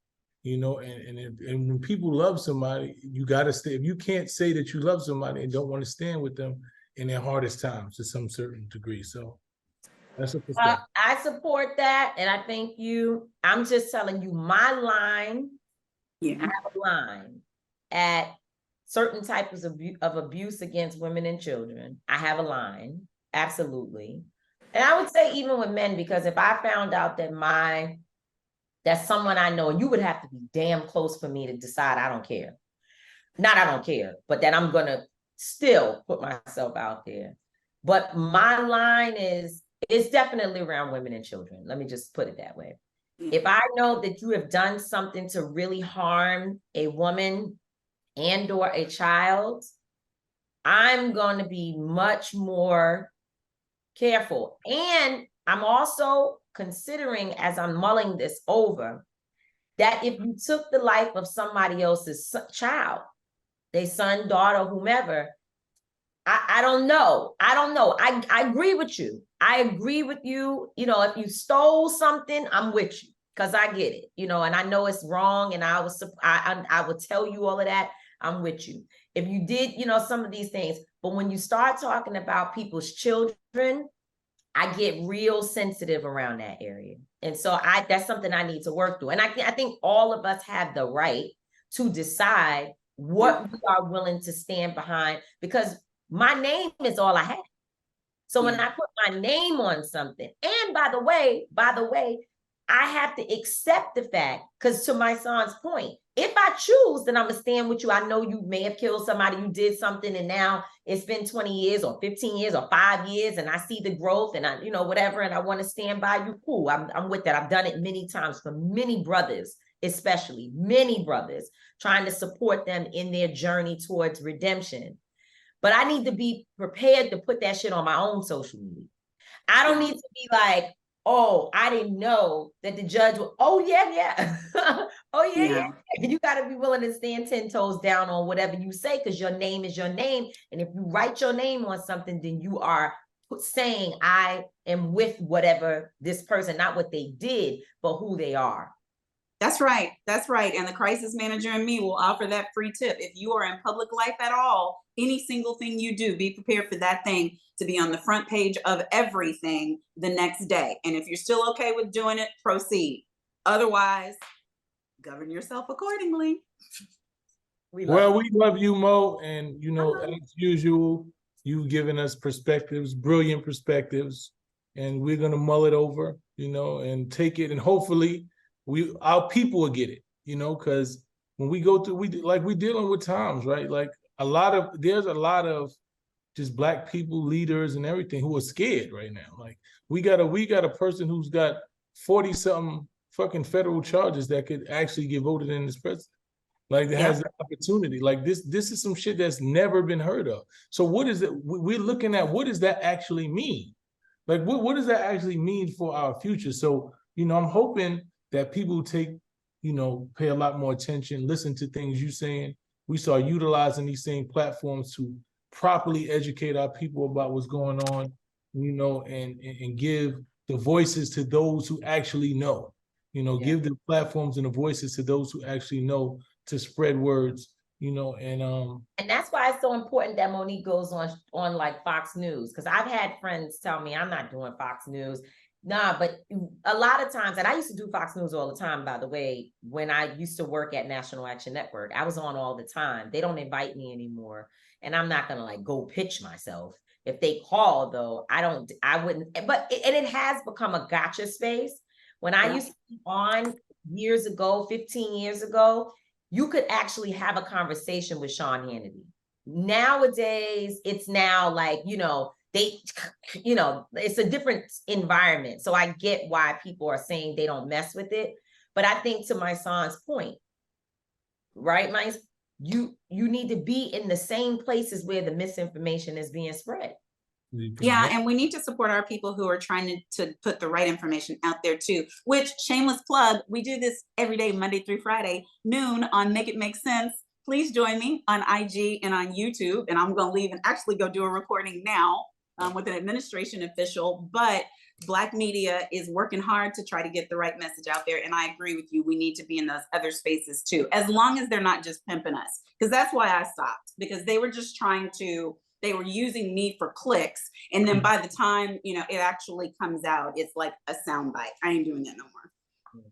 You know, and when people love somebody, you got to stay. If you can't say that you love somebody and don't want to stand with them in their hardest times to some certain degree, so. That's a perspective. I support that, and I thank you. I'm just telling you my line. I have a line at certain types of abuse against women and children. I have a line, absolutely. And I would say even with men, because if I found out that that's someone I know, and you would have to be damn close for me to decide I don't care. Not I don't care, but that I'm gonna still put myself out there. But my line is, it's definitely around women and children. Let me just put it that way. If I know that you have done something to really harm a woman and or a child, I'm going to be much more careful. And I'm also considering, as I'm mulling this over, that if you took the life of somebody else's child, their son, daughter, whomever, I don't know. I agree with you. I agree with you. You know, if you stole something, I'm with you, because I get it, you know, and I know it's wrong, and I will tell you all of that. I'm with you. If you did, you know, some of these things, but when you start talking about people's children, I get real sensitive around that area. And so that's something I need to work through. And I think all of us have the right to decide what we are willing to stand behind, because my name is all I have. So when I put my name on something, and by the way, I have to accept the fact, because to my son's point, if I choose, then I'm gonna stand with you. I know you may have killed somebody, you did something, and now it's been 20 years or 15 years or 5 years, and I see the growth, and I, you know, whatever, and I want to stand by you. Cool, I'm with that. I've done it many times for many brothers, especially many brothers, trying to support them in their journey towards redemption. But I need to be prepared to put that shit on my own social media. I don't need to be like, oh, I didn't know that the judge would, oh, yeah. Oh, yeah. You got to be willing to stand 10 toes down on whatever you say, because your name is your name. And if you write your name on something, then you are saying, I am with whatever this person, not what they did, but who they are. That's right. That's right. And the crisis manager and me will offer that free tip. If you are in public life at all, any single thing you do, be prepared for that thing to be on the front page of everything the next day. And if you're still okay with doing it, proceed. Otherwise, govern yourself accordingly. We love you, Mo. And, you know, as usual, you've given us perspectives, brilliant perspectives, and we're going to mull it over, you know, and take it. And hopefully our people will get it, you know, because when we go through, we're dealing with times, right? Like there's a lot of just Black people, leaders and everything who are scared right now. Like we got a person who's got 40-something fucking federal charges that could actually get voted in as president. Like that has the opportunity. Like this is some shit that's never been heard of. So what is it? We're looking at, what does that actually mean? Like what does that actually mean for our future? So I'm hoping that people pay a lot more attention, listen to things you're saying. We start utilizing these same platforms to properly educate our people about what's going on, and give the voices to those who actually know. Give the platforms and the voices to those who actually know to spread words, and that's why it's so important that Monique goes on like Fox News, because I've had friends tell me I'm not doing Fox News. Nah, but a lot of times, and I used to do Fox News all the time, by the way, when I used to work at National Action Network, I was on all the time. They don't invite me anymore. And I'm not going to like go pitch myself. If they call though, I wouldn't, but it has become a gotcha space. When I used to be on years ago, 15 years ago, you could actually have a conversation with Sean Hannity. Nowadays, it's now like, it's a different environment. So I get why people are saying they don't mess with it. But I think to Mysonne's point, right, Mysonne, you need to be in the same places where the misinformation is being spread. Yeah, and we need to support our people who are trying to put the right information out there too, which, shameless plug, we do this every day, Monday through Friday, noon on Make It Make Sense. Please join me on IG and on YouTube. And I'm going to leave and actually go do a recording now with an administration official. But Black media is working hard to try to get the right message out there. And I agree with you. We need to be in those other spaces too, as long as they're not just pimping us. Because that's why I stopped, because they were just they were using me for clicks. And then by the time, it actually comes out, it's like a soundbite. I ain't doing that no more.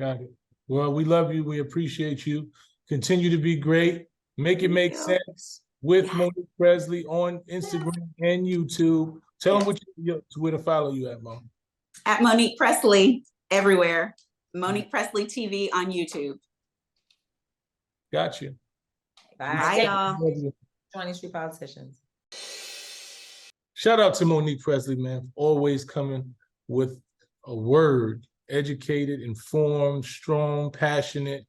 Got it. Well, we love you. We appreciate you. Continue to be great. Make it make sense with Monique Pressley on Instagram and YouTube. Tell them where to follow you at, Mo. At Monique Pressley everywhere. Monique Pressley TV on YouTube. Got you. Bye, y'all. 20 Street Politicians. Shout out to Monique Pressley, man. Always coming with a word. Educated, informed, strong, passionate,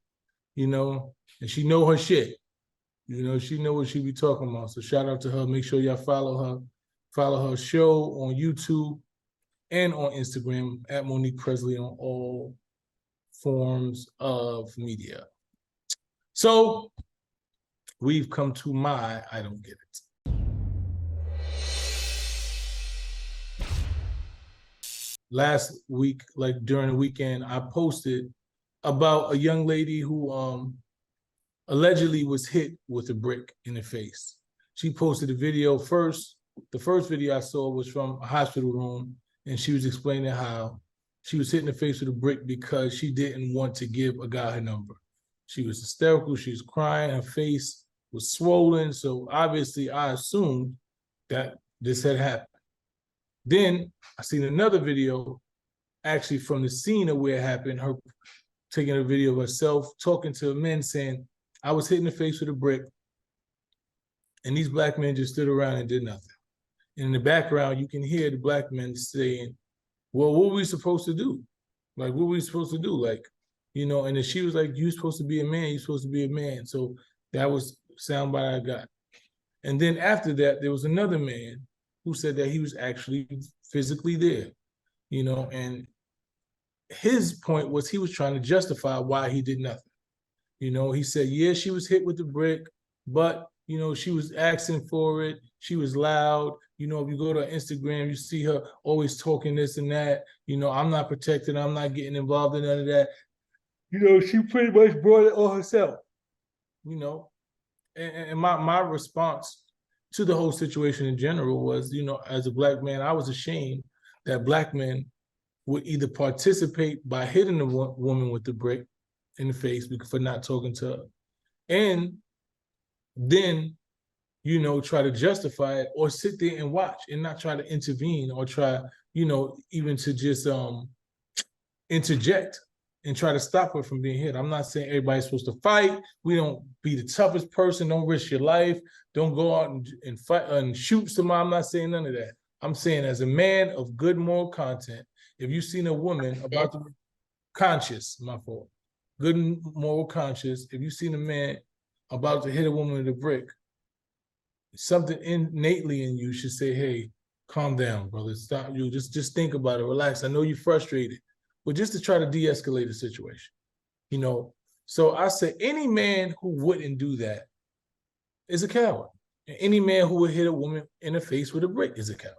and she know her shit. She know what she be talking about. So shout out to her. Make sure y'all follow her. Follow her show on YouTube and on Instagram at Monique Pressley on all forms of media. So we've come to my I Don't Get It. Last week, like during the weekend, I posted about a young lady who allegedly was hit with a brick in the face. She posted a video first. The first video I saw was from a hospital room, and she was explaining how she was hit in the face with a brick because she didn't want to give a guy her number. She was hysterical. She was crying. Her face was swollen. So obviously, I assumed that this had happened. Then I seen another video, actually from the scene of where it happened, her taking a video of herself talking to men saying, I was hit in the face with a brick, and these black men just stood around and did nothing. And in the background, you can hear the black men saying, well, what were we supposed to do? Like, what were we supposed to do? Like, and then she was like, you're supposed to be a man, you're supposed to be a man. So that was the soundbite I got. And then after that, there was another man who said that he was actually physically there, and his point was he was trying to justify why he did nothing. He said, yeah, she was hit with the brick, but, she was asking for it. She was loud. If you go to her Instagram, you see her always talking this and that. I'm not protected. I'm not getting involved in none of that. She pretty much brought it on herself, and my response to the whole situation in general was, as a black man, I was ashamed that black men would either participate by hitting the woman with the brick in the face for not talking to her, and then, try to justify it or sit there and watch and not try to intervene or try, even to just interject and try to stop her from being hit. I'm not saying everybody's supposed to fight. We don't be the toughest person. Don't risk your life. Don't go out and fight and shoot somebody. I'm not saying none of that. I'm saying as a man of good moral content, if you've seen a woman about to be conscious, my fault, good moral conscious, if you've seen a man about to hit a woman with a brick, something innately in you should say, hey, calm down, brother. Stop. You just think about it. Relax. I know you're frustrated. but just to try to de-escalate the situation, you know. So I say any man who wouldn't do that is a coward. And any man who would hit a woman in the face with a brick is a coward.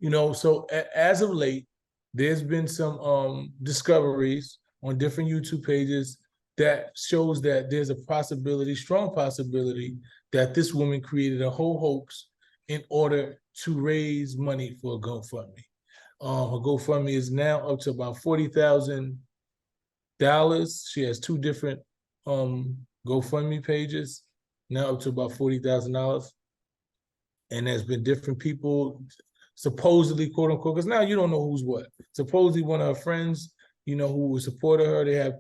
You know, so as of late, there's been some discoveries on different YouTube pages that shows that there's a possibility, strong possibility, that this woman created a whole hoax in order to raise money for a GoFundMe. Her GoFundMe is now up to about $40,000. She has 2 different GoFundMe pages, now up to about $40,000. And there's been different people, supposedly, quote unquote, because now you don't know who's what. Supposedly one of her friends, you know, who supported her, they have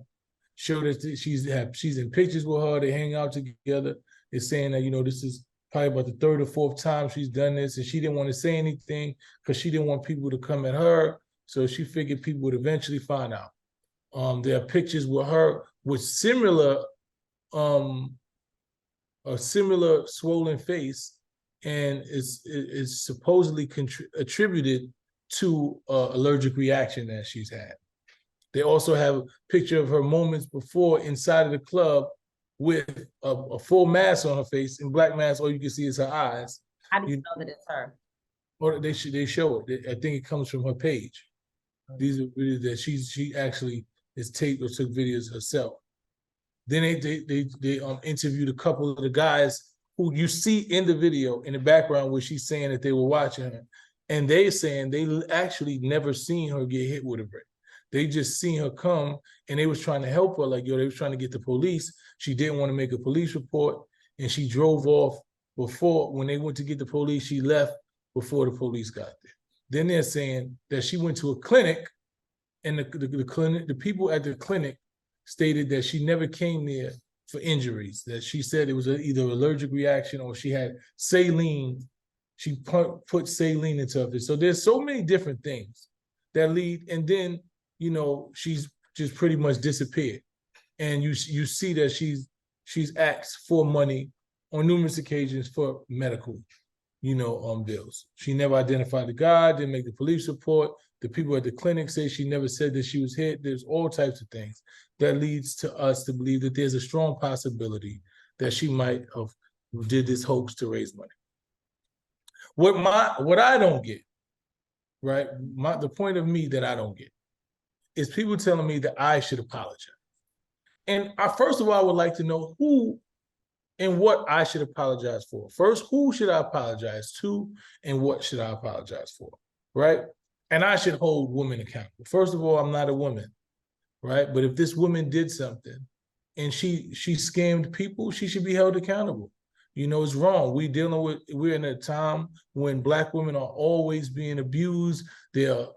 showed that she's in pictures with her, they hang out together. They're saying that, you know, this is probably about the 3rd or 4th time she's done this, and she didn't want to say anything because she didn't want people to come at her. So she figured people would eventually find out. There are pictures with her with a similar swollen face, and is supposedly attributed to allergic reaction that she's had. They also have a picture of her moments before inside of the club with a full mask on her face, and black mask, all you can see is her eyes. How do you know that it's her? Or they show it. I think it comes from her page. These are videos that she actually is taped or took videos herself. Then they interviewed a couple of the guys who you see in the video in the background where she's saying that they were watching her, and they saying they actually never seen her get hit with a brick. They just seen her come, and they was trying to help her. Like, yo, they was trying to get the police. She didn't want to make a police report, and she drove off before. When they went to get the police, she left before the police got there. Then they're saying that she went to a clinic, and the people at the clinic stated that she never came there for injuries, that she said it was either an allergic reaction or she had saline. She put saline into her. So there's so many different things that lead, and then, you know, she's just pretty much disappeared. And you see that she's asked for money on numerous occasions for medical, you know, bills. She never identified the guy, didn't make the police report. The people at the clinic say she never said that she was hit. There's all types of things that leads to us to believe that there's a strong possibility that she might have did this hoax to raise money. What I don't get, right? The point of me that I don't get is people telling me that I should apologize. And first of all, I would like to know who and what I should apologize for. First, who should I apologize to, and what should I apologize for, right? And I should hold women accountable. First of all, I'm not a woman, right? But if this woman did something and she scammed people, she should be held accountable. You know, it's wrong. We're in a time when Black women are always being abused. There are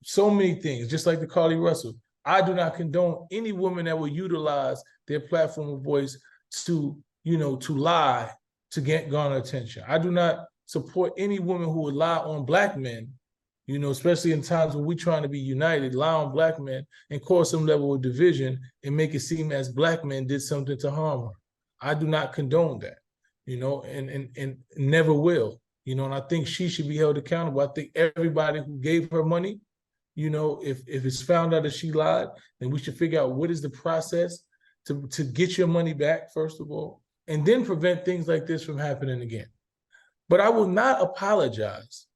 so many things, just like the Carly Russell. I do not condone any woman that will utilize their platform of voice to, you know, to lie to garner attention. I do not support any woman who would lie on Black men, you know, especially in times when we're trying to be united, lie on Black men and cause some level of division and make it seem as Black men did something to harm her. I do not condone that, you know, and never will, you know, and I think she should be held accountable. I think everybody who gave her money, you know, if it's found out that she lied, then we should figure out what is the process to get your money back, first of all, and then prevent things like this from happening again. But I will not apologize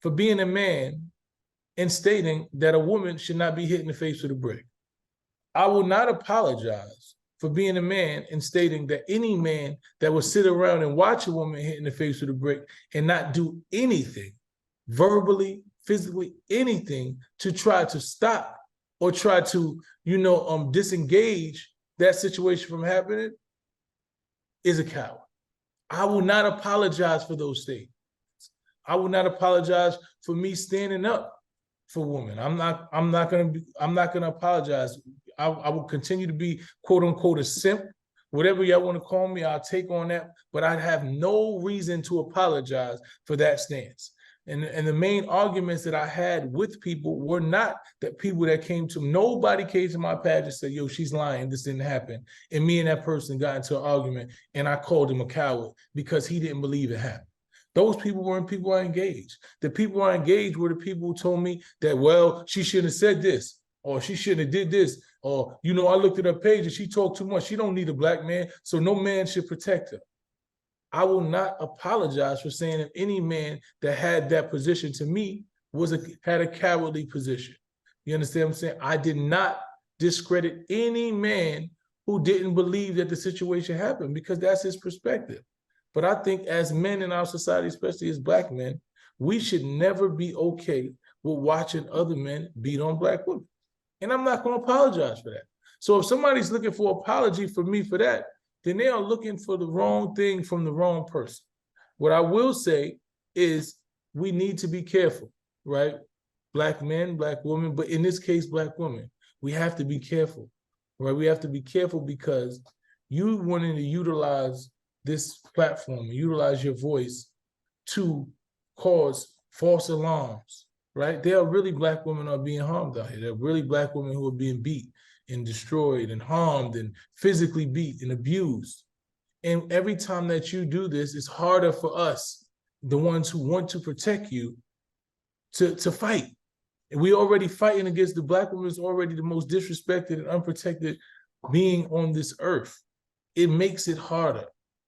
for being a man and stating that a woman should not be hit in the face with a brick. I will not apologize for being a man and stating that any man that will sit around and watch a woman hit in the face with a brick and not do anything, verbally, physically, anything to try to stop or try to, you know, disengage that situation from happening is a coward. I will not apologize for those statements. I will not apologize for me standing up for women. I'm not gonna apologize. I will continue to be, quote unquote, a simp. Whatever y'all want to call me, I'll take on that, but I have no reason to apologize for that stance. And the main arguments that I had with people were not that people that came to, nobody came to my page and said, yo, she's lying, this didn't happen. And me and that person got into an argument and I called him a coward because he didn't believe it happened. Those people weren't people I engaged. The people I engaged were the people who told me that, well, she shouldn't have said this, or she shouldn't have did this, or, you know, I looked at her page and she talked too much. She don't need a black man, so no man should protect her. I will not apologize for saying that any man that had that position to me had a cowardly position. You understand what I'm saying? I did not discredit any man who didn't believe that the situation happened, because that's his perspective. But I think as men in our society, especially as black men, we should never be okay with watching other men beat on black women. And I'm not going to apologize for that. So if somebody's looking for an apology for me for that, then they are looking for the wrong thing from the wrong person. What I will say is we need to be careful, right? Black men, black women, but in this case, black women, we have to be careful, right? We have to be careful because you wanting to utilize this platform, utilize your voice to cause false alarms, right? There are really black women who are being harmed out here. There are really black women who are being beat and destroyed and harmed and physically beat and abused. And every time that you do this, it's harder for us, the ones who want to protect you, to fight. And we already fighting against the black woman is already the most disrespected and unprotected being on this earth. It makes it harder.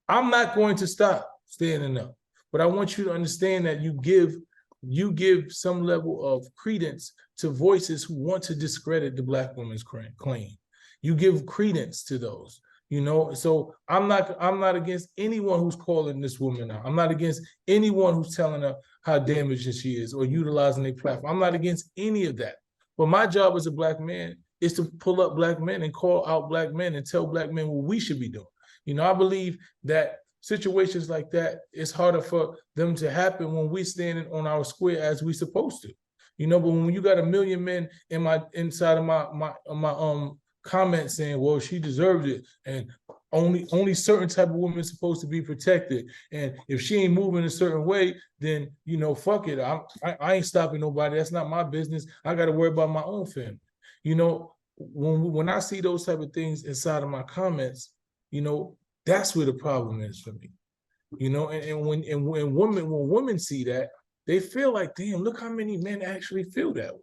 I'm not going to stop standing up, but I want you to understand that you give some level of credence to voices who want to discredit the black woman's claim. You give credence to those, you know. So I'm not against anyone who's calling this woman out. I'm not against anyone who's telling her how damaging she is or utilizing their platform. I'm not against any of that. But my job as a black man is to pull up black men and call out black men and tell black men what we should be doing. You know, I believe that situations like that, it's harder for them to happen when we standing on our square as we supposed to. You know, but when you got a million men inside of my comments saying, well, she deserved it, and only certain type of women is supposed to be protected, and if she ain't moving a certain way, then, you know, fuck it, I ain't stopping nobody. That's not my business. I got to worry about my own family. You know, when I see those type of things inside of my comments, you know, that's where the problem is for me. You know, and when women see that, they feel like, damn, look how many men actually feel that way.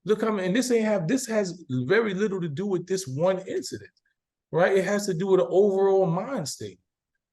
Look how many, and this has very little to do with this one incident, right? It has to do with an overall mind state.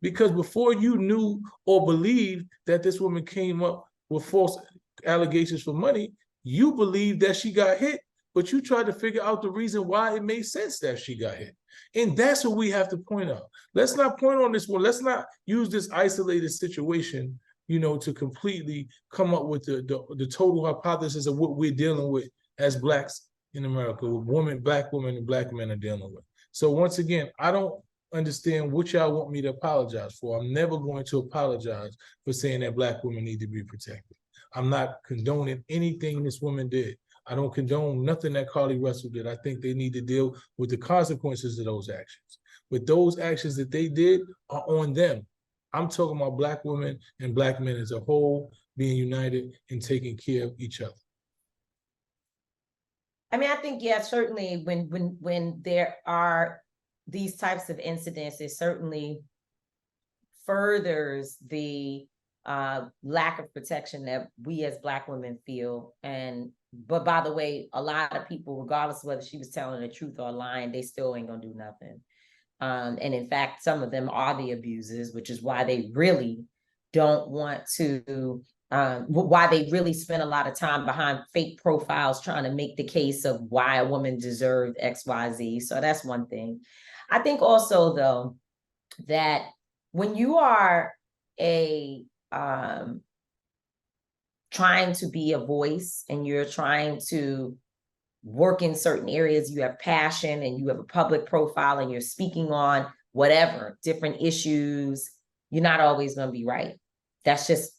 Because before you knew or believed that this woman came up with false allegations for money, you believed that she got hit, but you tried to figure out the reason why it made sense that she got hit. And that's what we have to point out. Let's not point on this one. Let's not use this isolated situation, you know, to completely come up with the total hypothesis of what we're dealing with as blacks in America, with black women and black men are dealing with. So once again, I don't understand what y'all want me to apologize for. I'm never going to apologize for saying that black women need to be protected. I'm not condoning anything this woman did. I don't condone nothing that Carly Russell did. I think they need to deal with the consequences of those actions. But those actions that they did are on them. I'm talking about black women and black men as a whole being united and taking care of each other. I mean, I think, yeah, certainly when there are these types of incidents, it certainly furthers the lack of protection that we as black women feel. But by the way, a lot of people, regardless of whether she was telling the truth or lying, they still ain't gonna do nothing. And in fact, some of them are the abusers, which is why they really don't want to, why they really spend a lot of time behind fake profiles trying to make the case of why a woman deserved X, Y, Z. So that's one thing. I think also, though, that when you are trying to be a voice and you're trying to work in certain areas, you have passion and you have a public profile and you're speaking on whatever, different issues, you're not always going to be right. That's just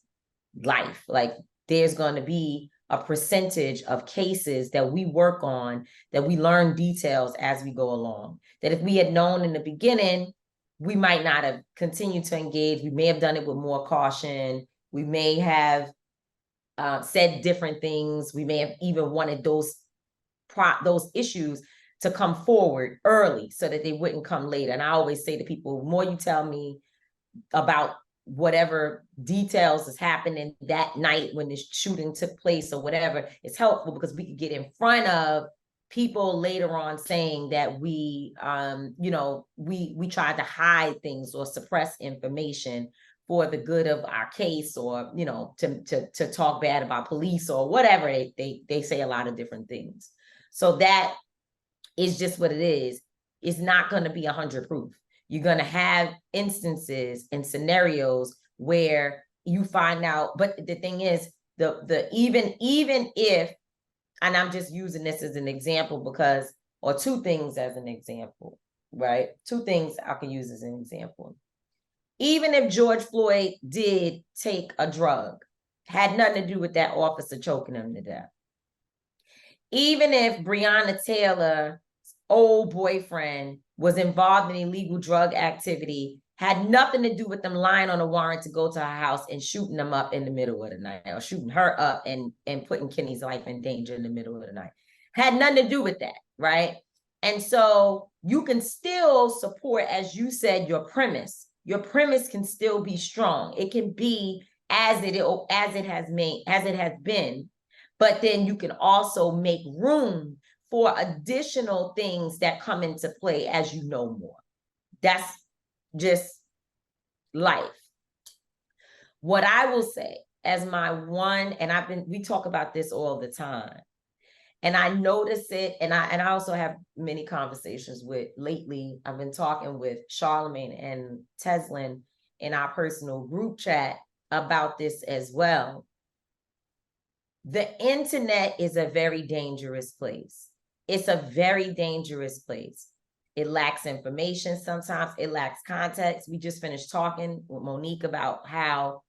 life. Like, there's going to be a percentage of cases that we work on, that we learn details as we go along. That if we had known in the beginning, we might not have continued to engage. We may have done it with more caution. We may have said different things. We may have even wanted those issues to come forward early so that they wouldn't come later. And I always say to people, the more you tell me about whatever details is happening that night when the shooting took place or whatever, it's helpful because we could get in front of people later on saying that we tried to hide things or suppress information for the good of our case, or to talk bad about police or whatever. They say a lot of different things. So that is just what it is. It's not going to be 100 proof. You're going to have instances and scenarios where you find out, but the thing is, even if, and I'm just using this as an example because, or two things as an example, right? Two things I can use as an example. Even if George Floyd did take a drug, had nothing to do with that officer choking him to death. Even if Breonna Taylor's old boyfriend was involved in illegal drug activity, had nothing to do with them lying on a warrant to go to her house and shooting them up in the middle of the night, or shooting her up and putting Kenny's life in danger in the middle of the night. Had nothing to do with that, right? And so you can still support, as you said, your premise. Your premise can still be strong. It can be as it has been, but then you can also make room for additional things that come into play as you know more. That's just life. What I will say as my one, and we talk about this all the time, and I notice it, and I also have many conversations lately, I've been talking with Charlemagne and Teslin in our personal group chat about this as well. The internet is a very dangerous place. It's a very dangerous place. It lacks information sometimes. It lacks context. We just finished talking with Monique about how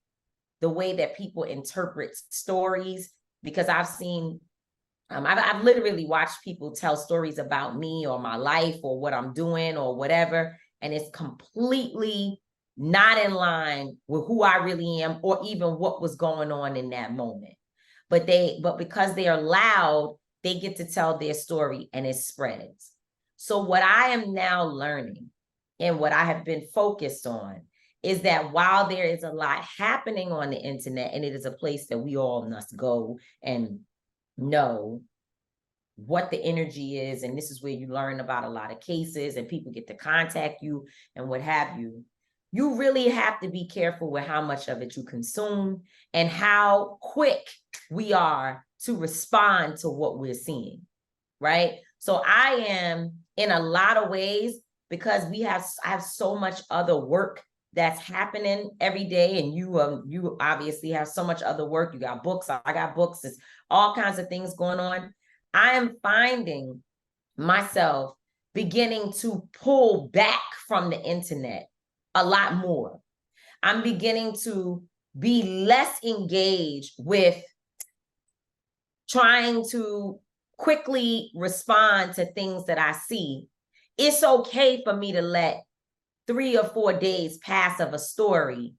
the way that people interpret stories, because I've seen, I've literally watched people tell stories about me or my life or what I'm doing or whatever, and it's completely not in line with who I really am or even what was going on in that moment. But because they are loud, they get to tell their story and it spreads. So what I am now learning and what I have been focused on is that while there is a lot happening on the internet, and it is a place that we all must go and know what the energy is, and this is where you learn about a lot of cases and people get to contact you and what have you, you really have to be careful with how much of it you consume and how quick we are to respond to what we're seeing, right? So I am, in a lot of ways, because I have so much other work that's happening every day, and you obviously have so much other work. You got books, I got books, there's all kinds of things going on. I am finding myself beginning to pull back from the internet a lot more. I'm beginning to be less engaged with trying to quickly respond to things that I see. It's okay for me to let 3 or 4 days pass of a story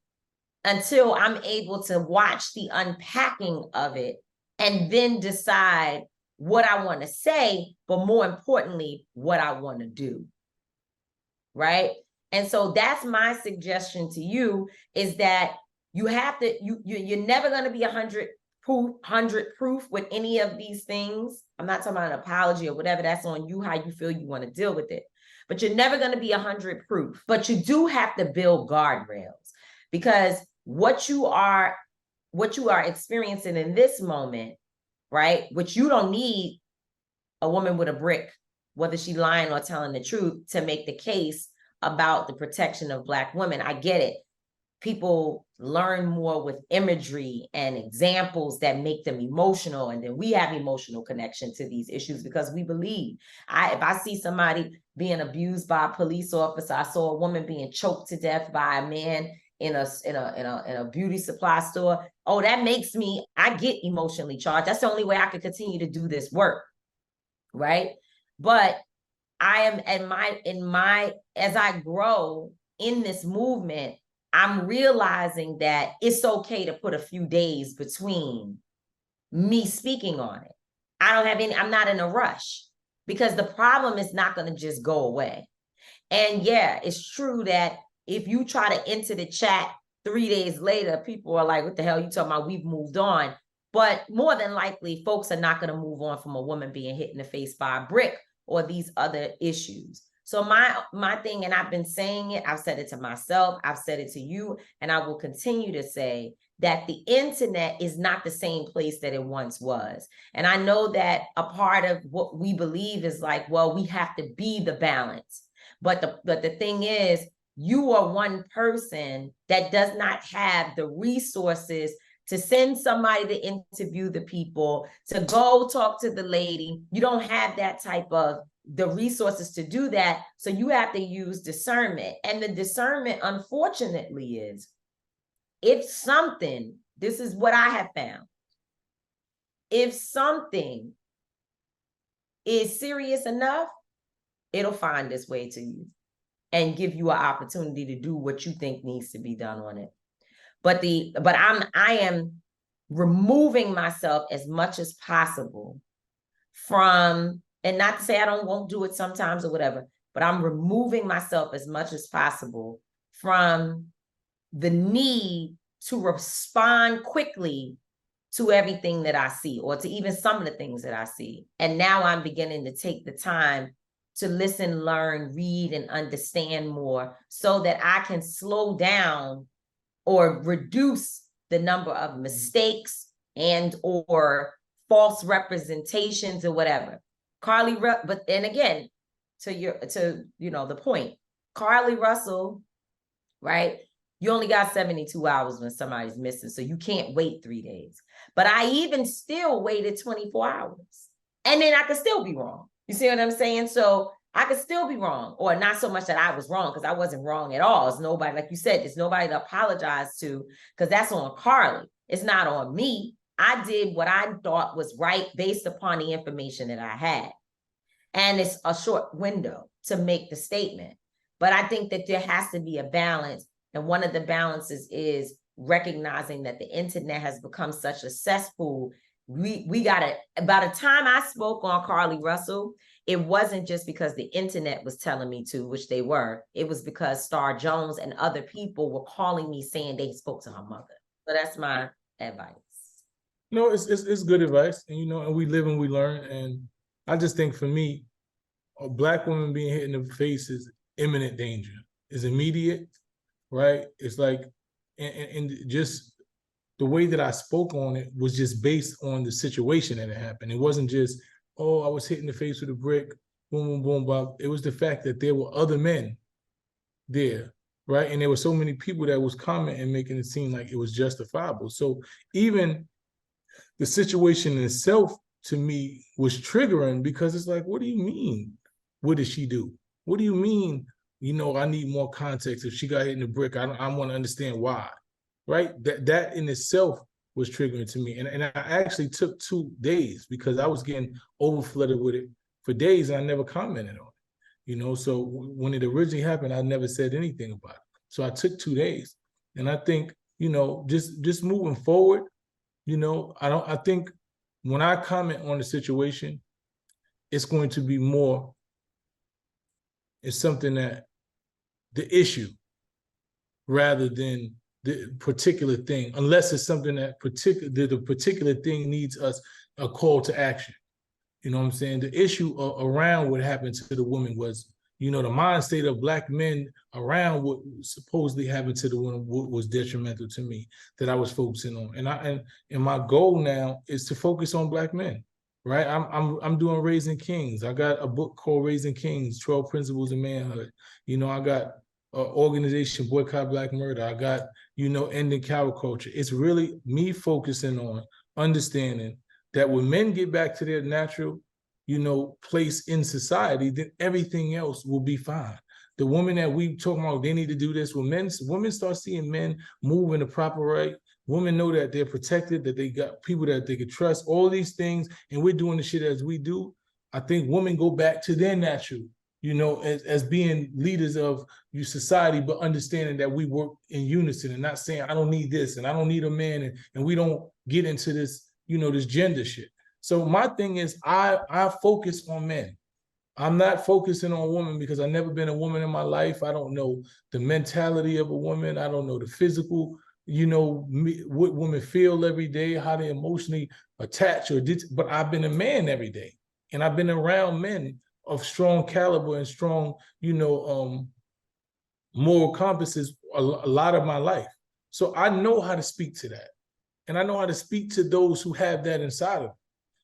until I'm able to watch the unpacking of it and then decide what I want to say, but more importantly, what I want to do, right? And so that's my suggestion to you, is that you have to, you're never going to be 100 proof with any of these things. I'm not talking about an apology or whatever. That's on you, how you feel you want to deal with it. But you're never going to be 100 proof. But you do have to build guardrails, because what you are experiencing in this moment, right? Which you don't need a woman with a brick, whether she's lying or telling the truth, to make the case about the protection of Black women. I get it. People learn more with imagery and examples that make them emotional. And then we have emotional connection to these issues because we believe. If I see somebody being abused by a police officer, I saw a woman being choked to death by a man in a beauty supply store. Oh, that makes me, I get emotionally charged. That's the only way I could continue to do this work. Right. But I am as I grow in this movement, I'm realizing that it's okay to put a few days between me speaking on it. I'm not in a rush, because the problem is not going to just go away. And yeah, it's true that if you try to enter the chat 3 days later, people are like, what the hell you talking about? We've moved on. But more than likely, folks are not going to move on from a woman being hit in the face by a brick or these other issues. So my thing, and I've been saying it, I've said it to myself, I've said it to you, and I will continue to say that the internet is not the same place that it once was. And I know that a part of what we believe is like, well, we have to be the balance. But the thing is, you are one person that does not have the resources to send somebody to interview the people, to go talk to the lady. You don't have that type of the resources to do that. So you have to use discernment. And the discernment, unfortunately, is if something, this is what I have found, if something is serious enough, it'll find its way to you and give you an opportunity to do what you think needs to be done on it. But I am removing myself as much as possible from, and not to say won't do it sometimes or whatever, but I'm removing myself as much as possible from the need to respond quickly to everything that I see, or to even some of the things that I see. And now I'm beginning to take the time to listen, learn, read, and understand more so that I can slow down or reduce the number of mistakes and or false representations or whatever. But then again, to the point, Carly Russell, right? You only got 72 hours when somebody's missing, so you can't wait 3 days. But I even still waited 24 hours. And then I could still be wrong. You see what I'm saying? So I could still be wrong, or not so much that I was wrong, because I wasn't wrong at all. It's nobody, like you said, there's nobody to apologize to, because that's on Carly. It's not on me. I did what I thought was right based upon the information that I had. And it's a short window to make the statement. But I think that there has to be a balance. And one of the balances is recognizing that the internet has become such a cesspool. We got to, by the time I spoke on Carly Russell, it wasn't just because the internet was telling me to, which they were. It was because Star Jones and other people were calling me saying they spoke to her mother. So that's my advice. No, it's good advice. And, and we live and we learn. And I just think for me, a Black woman being hit in the face is imminent danger. It's immediate, right? It's like, and just the way that I spoke on it was just based on the situation that it happened. It wasn't just, oh, I was hit in the face with a brick, boom, boom, boom, boom. It was the fact that there were other men there, right? And there were so many people that was commenting, making it seem like it was justifiable. So even the situation in itself, to me, was triggering, because it's like, what do you mean? What did she do? What do you mean? I need more context. If she got hit in the brick, I want to understand why, right? That in itself was triggering to me. And I actually took 2 days, because I was getting overflooded with it for days, and I never commented on it. So when it originally happened, I never said anything about it. So I took 2 days. And I think, just moving forward, I think when I comment on the situation, it's going to be more, it's something that the issue rather than the particular thing, unless it's something that the particular thing needs a call to action. You know what I'm saying? The issue around what happened to the woman was, the mind state of Black men around what supposedly happened to the woman was detrimental to me, that I was focusing on. And my goal now is to focus on Black men, right? I'm doing Raising Kings. I got a book called Raising Kings, 12 Principles of Manhood. I got an organization, Boycott Black Murder. I got, Ending Cow Culture. It's really me focusing on understanding that when men get back to their natural, place in society, then everything else will be fine. The women that we talking about, they need to do this. When women start seeing men move in the proper right, women know that they're protected, that they got people that they can trust, all these things, and we're doing the shit as we do. I think women go back to their natural, as being leaders of your society, but understanding that we work in unison and not saying, I don't need this and I don't need a man, and we don't get into this, this gender shit. So my thing is, I focus on men. I'm not focusing on women because I've never been a woman in my life. I don't know the mentality of a woman. I don't know the physical, what women feel every day, how they emotionally attach but I've been a man every day. And I've been around men of strong caliber and strong, moral compasses a lot of my life. So I know how to speak to that. And I know how to speak to those who have that inside of them.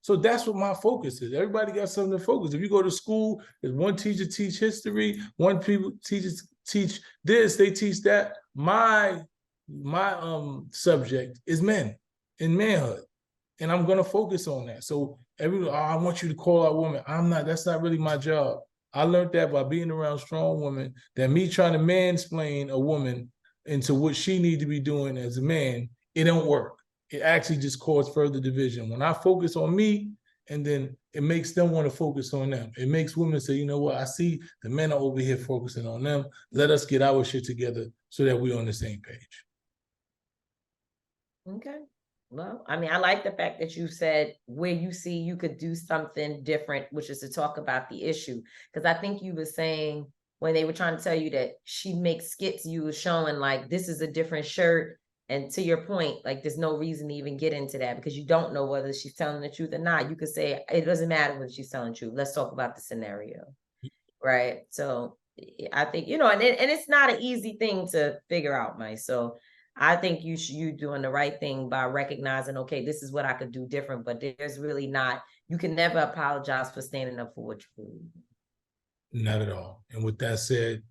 So that's what my focus is. Everybody got something to focus. If you go to school, there's one teacher teach history, one people teachers teach this, they teach that. My subject is men and manhood. And I'm gonna focus on that. So I want you to call out women. That's not really my job. I learned that by being around strong women, that me trying to mansplain a woman into what she need to be doing as a man, it don't work. It actually just causes further division. When I focus on me, and then it makes them want to focus on them. It makes women say, you know what, I see the men are over here focusing on them. Let us get our shit together so that we're on the same page. Okay. Well, I mean, I like the fact that you said where you see you could do something different, which is to talk about the issue. Because I think you were saying when they were trying to tell you that she makes skits, you were showing like, this is a different shirt. And to your point, like, there's no reason to even get into that because you don't know whether she's telling the truth or not. You could say, it doesn't matter whether she's telling the truth. Let's talk about the scenario. Right. So I think, and it's not an easy thing to figure out, Mike. So I think you doing the right thing by recognizing, okay, this is what I could do different, but there's really not, you can never apologize for standing up for what you believe. Not at all. And with that said,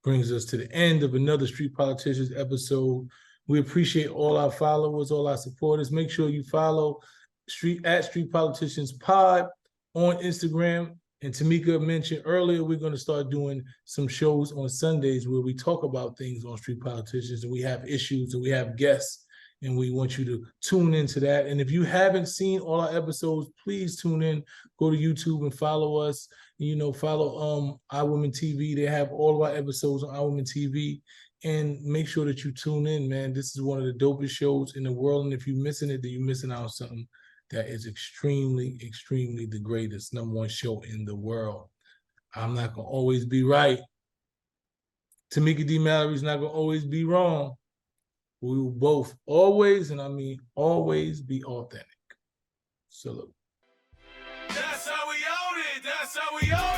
brings us to the end of another Street Politicians episode. We appreciate all our followers, all our supporters. Make sure you follow Street Politicians Pod on Instagram. And Tamika mentioned earlier, we're going to start doing some shows on Sundays where we talk about things on Street Politicians, and we have issues and we have guests, and we want you to tune into that. And if you haven't seen all our episodes, please tune in, go to YouTube and follow us. Follow iWomen TV. They have all of our episodes on iWomen TV. And make sure that you tune in, man. This is one of the dopest shows in the world. And if you're missing it, then you're missing out on something that is extremely, extremely the greatest #1 show in the world. I'm not going to always be right. Tamika D. Mallory's not going to always be wrong. We will both always, and I mean always, be authentic. Salute. That's how we own it. That's how we own it.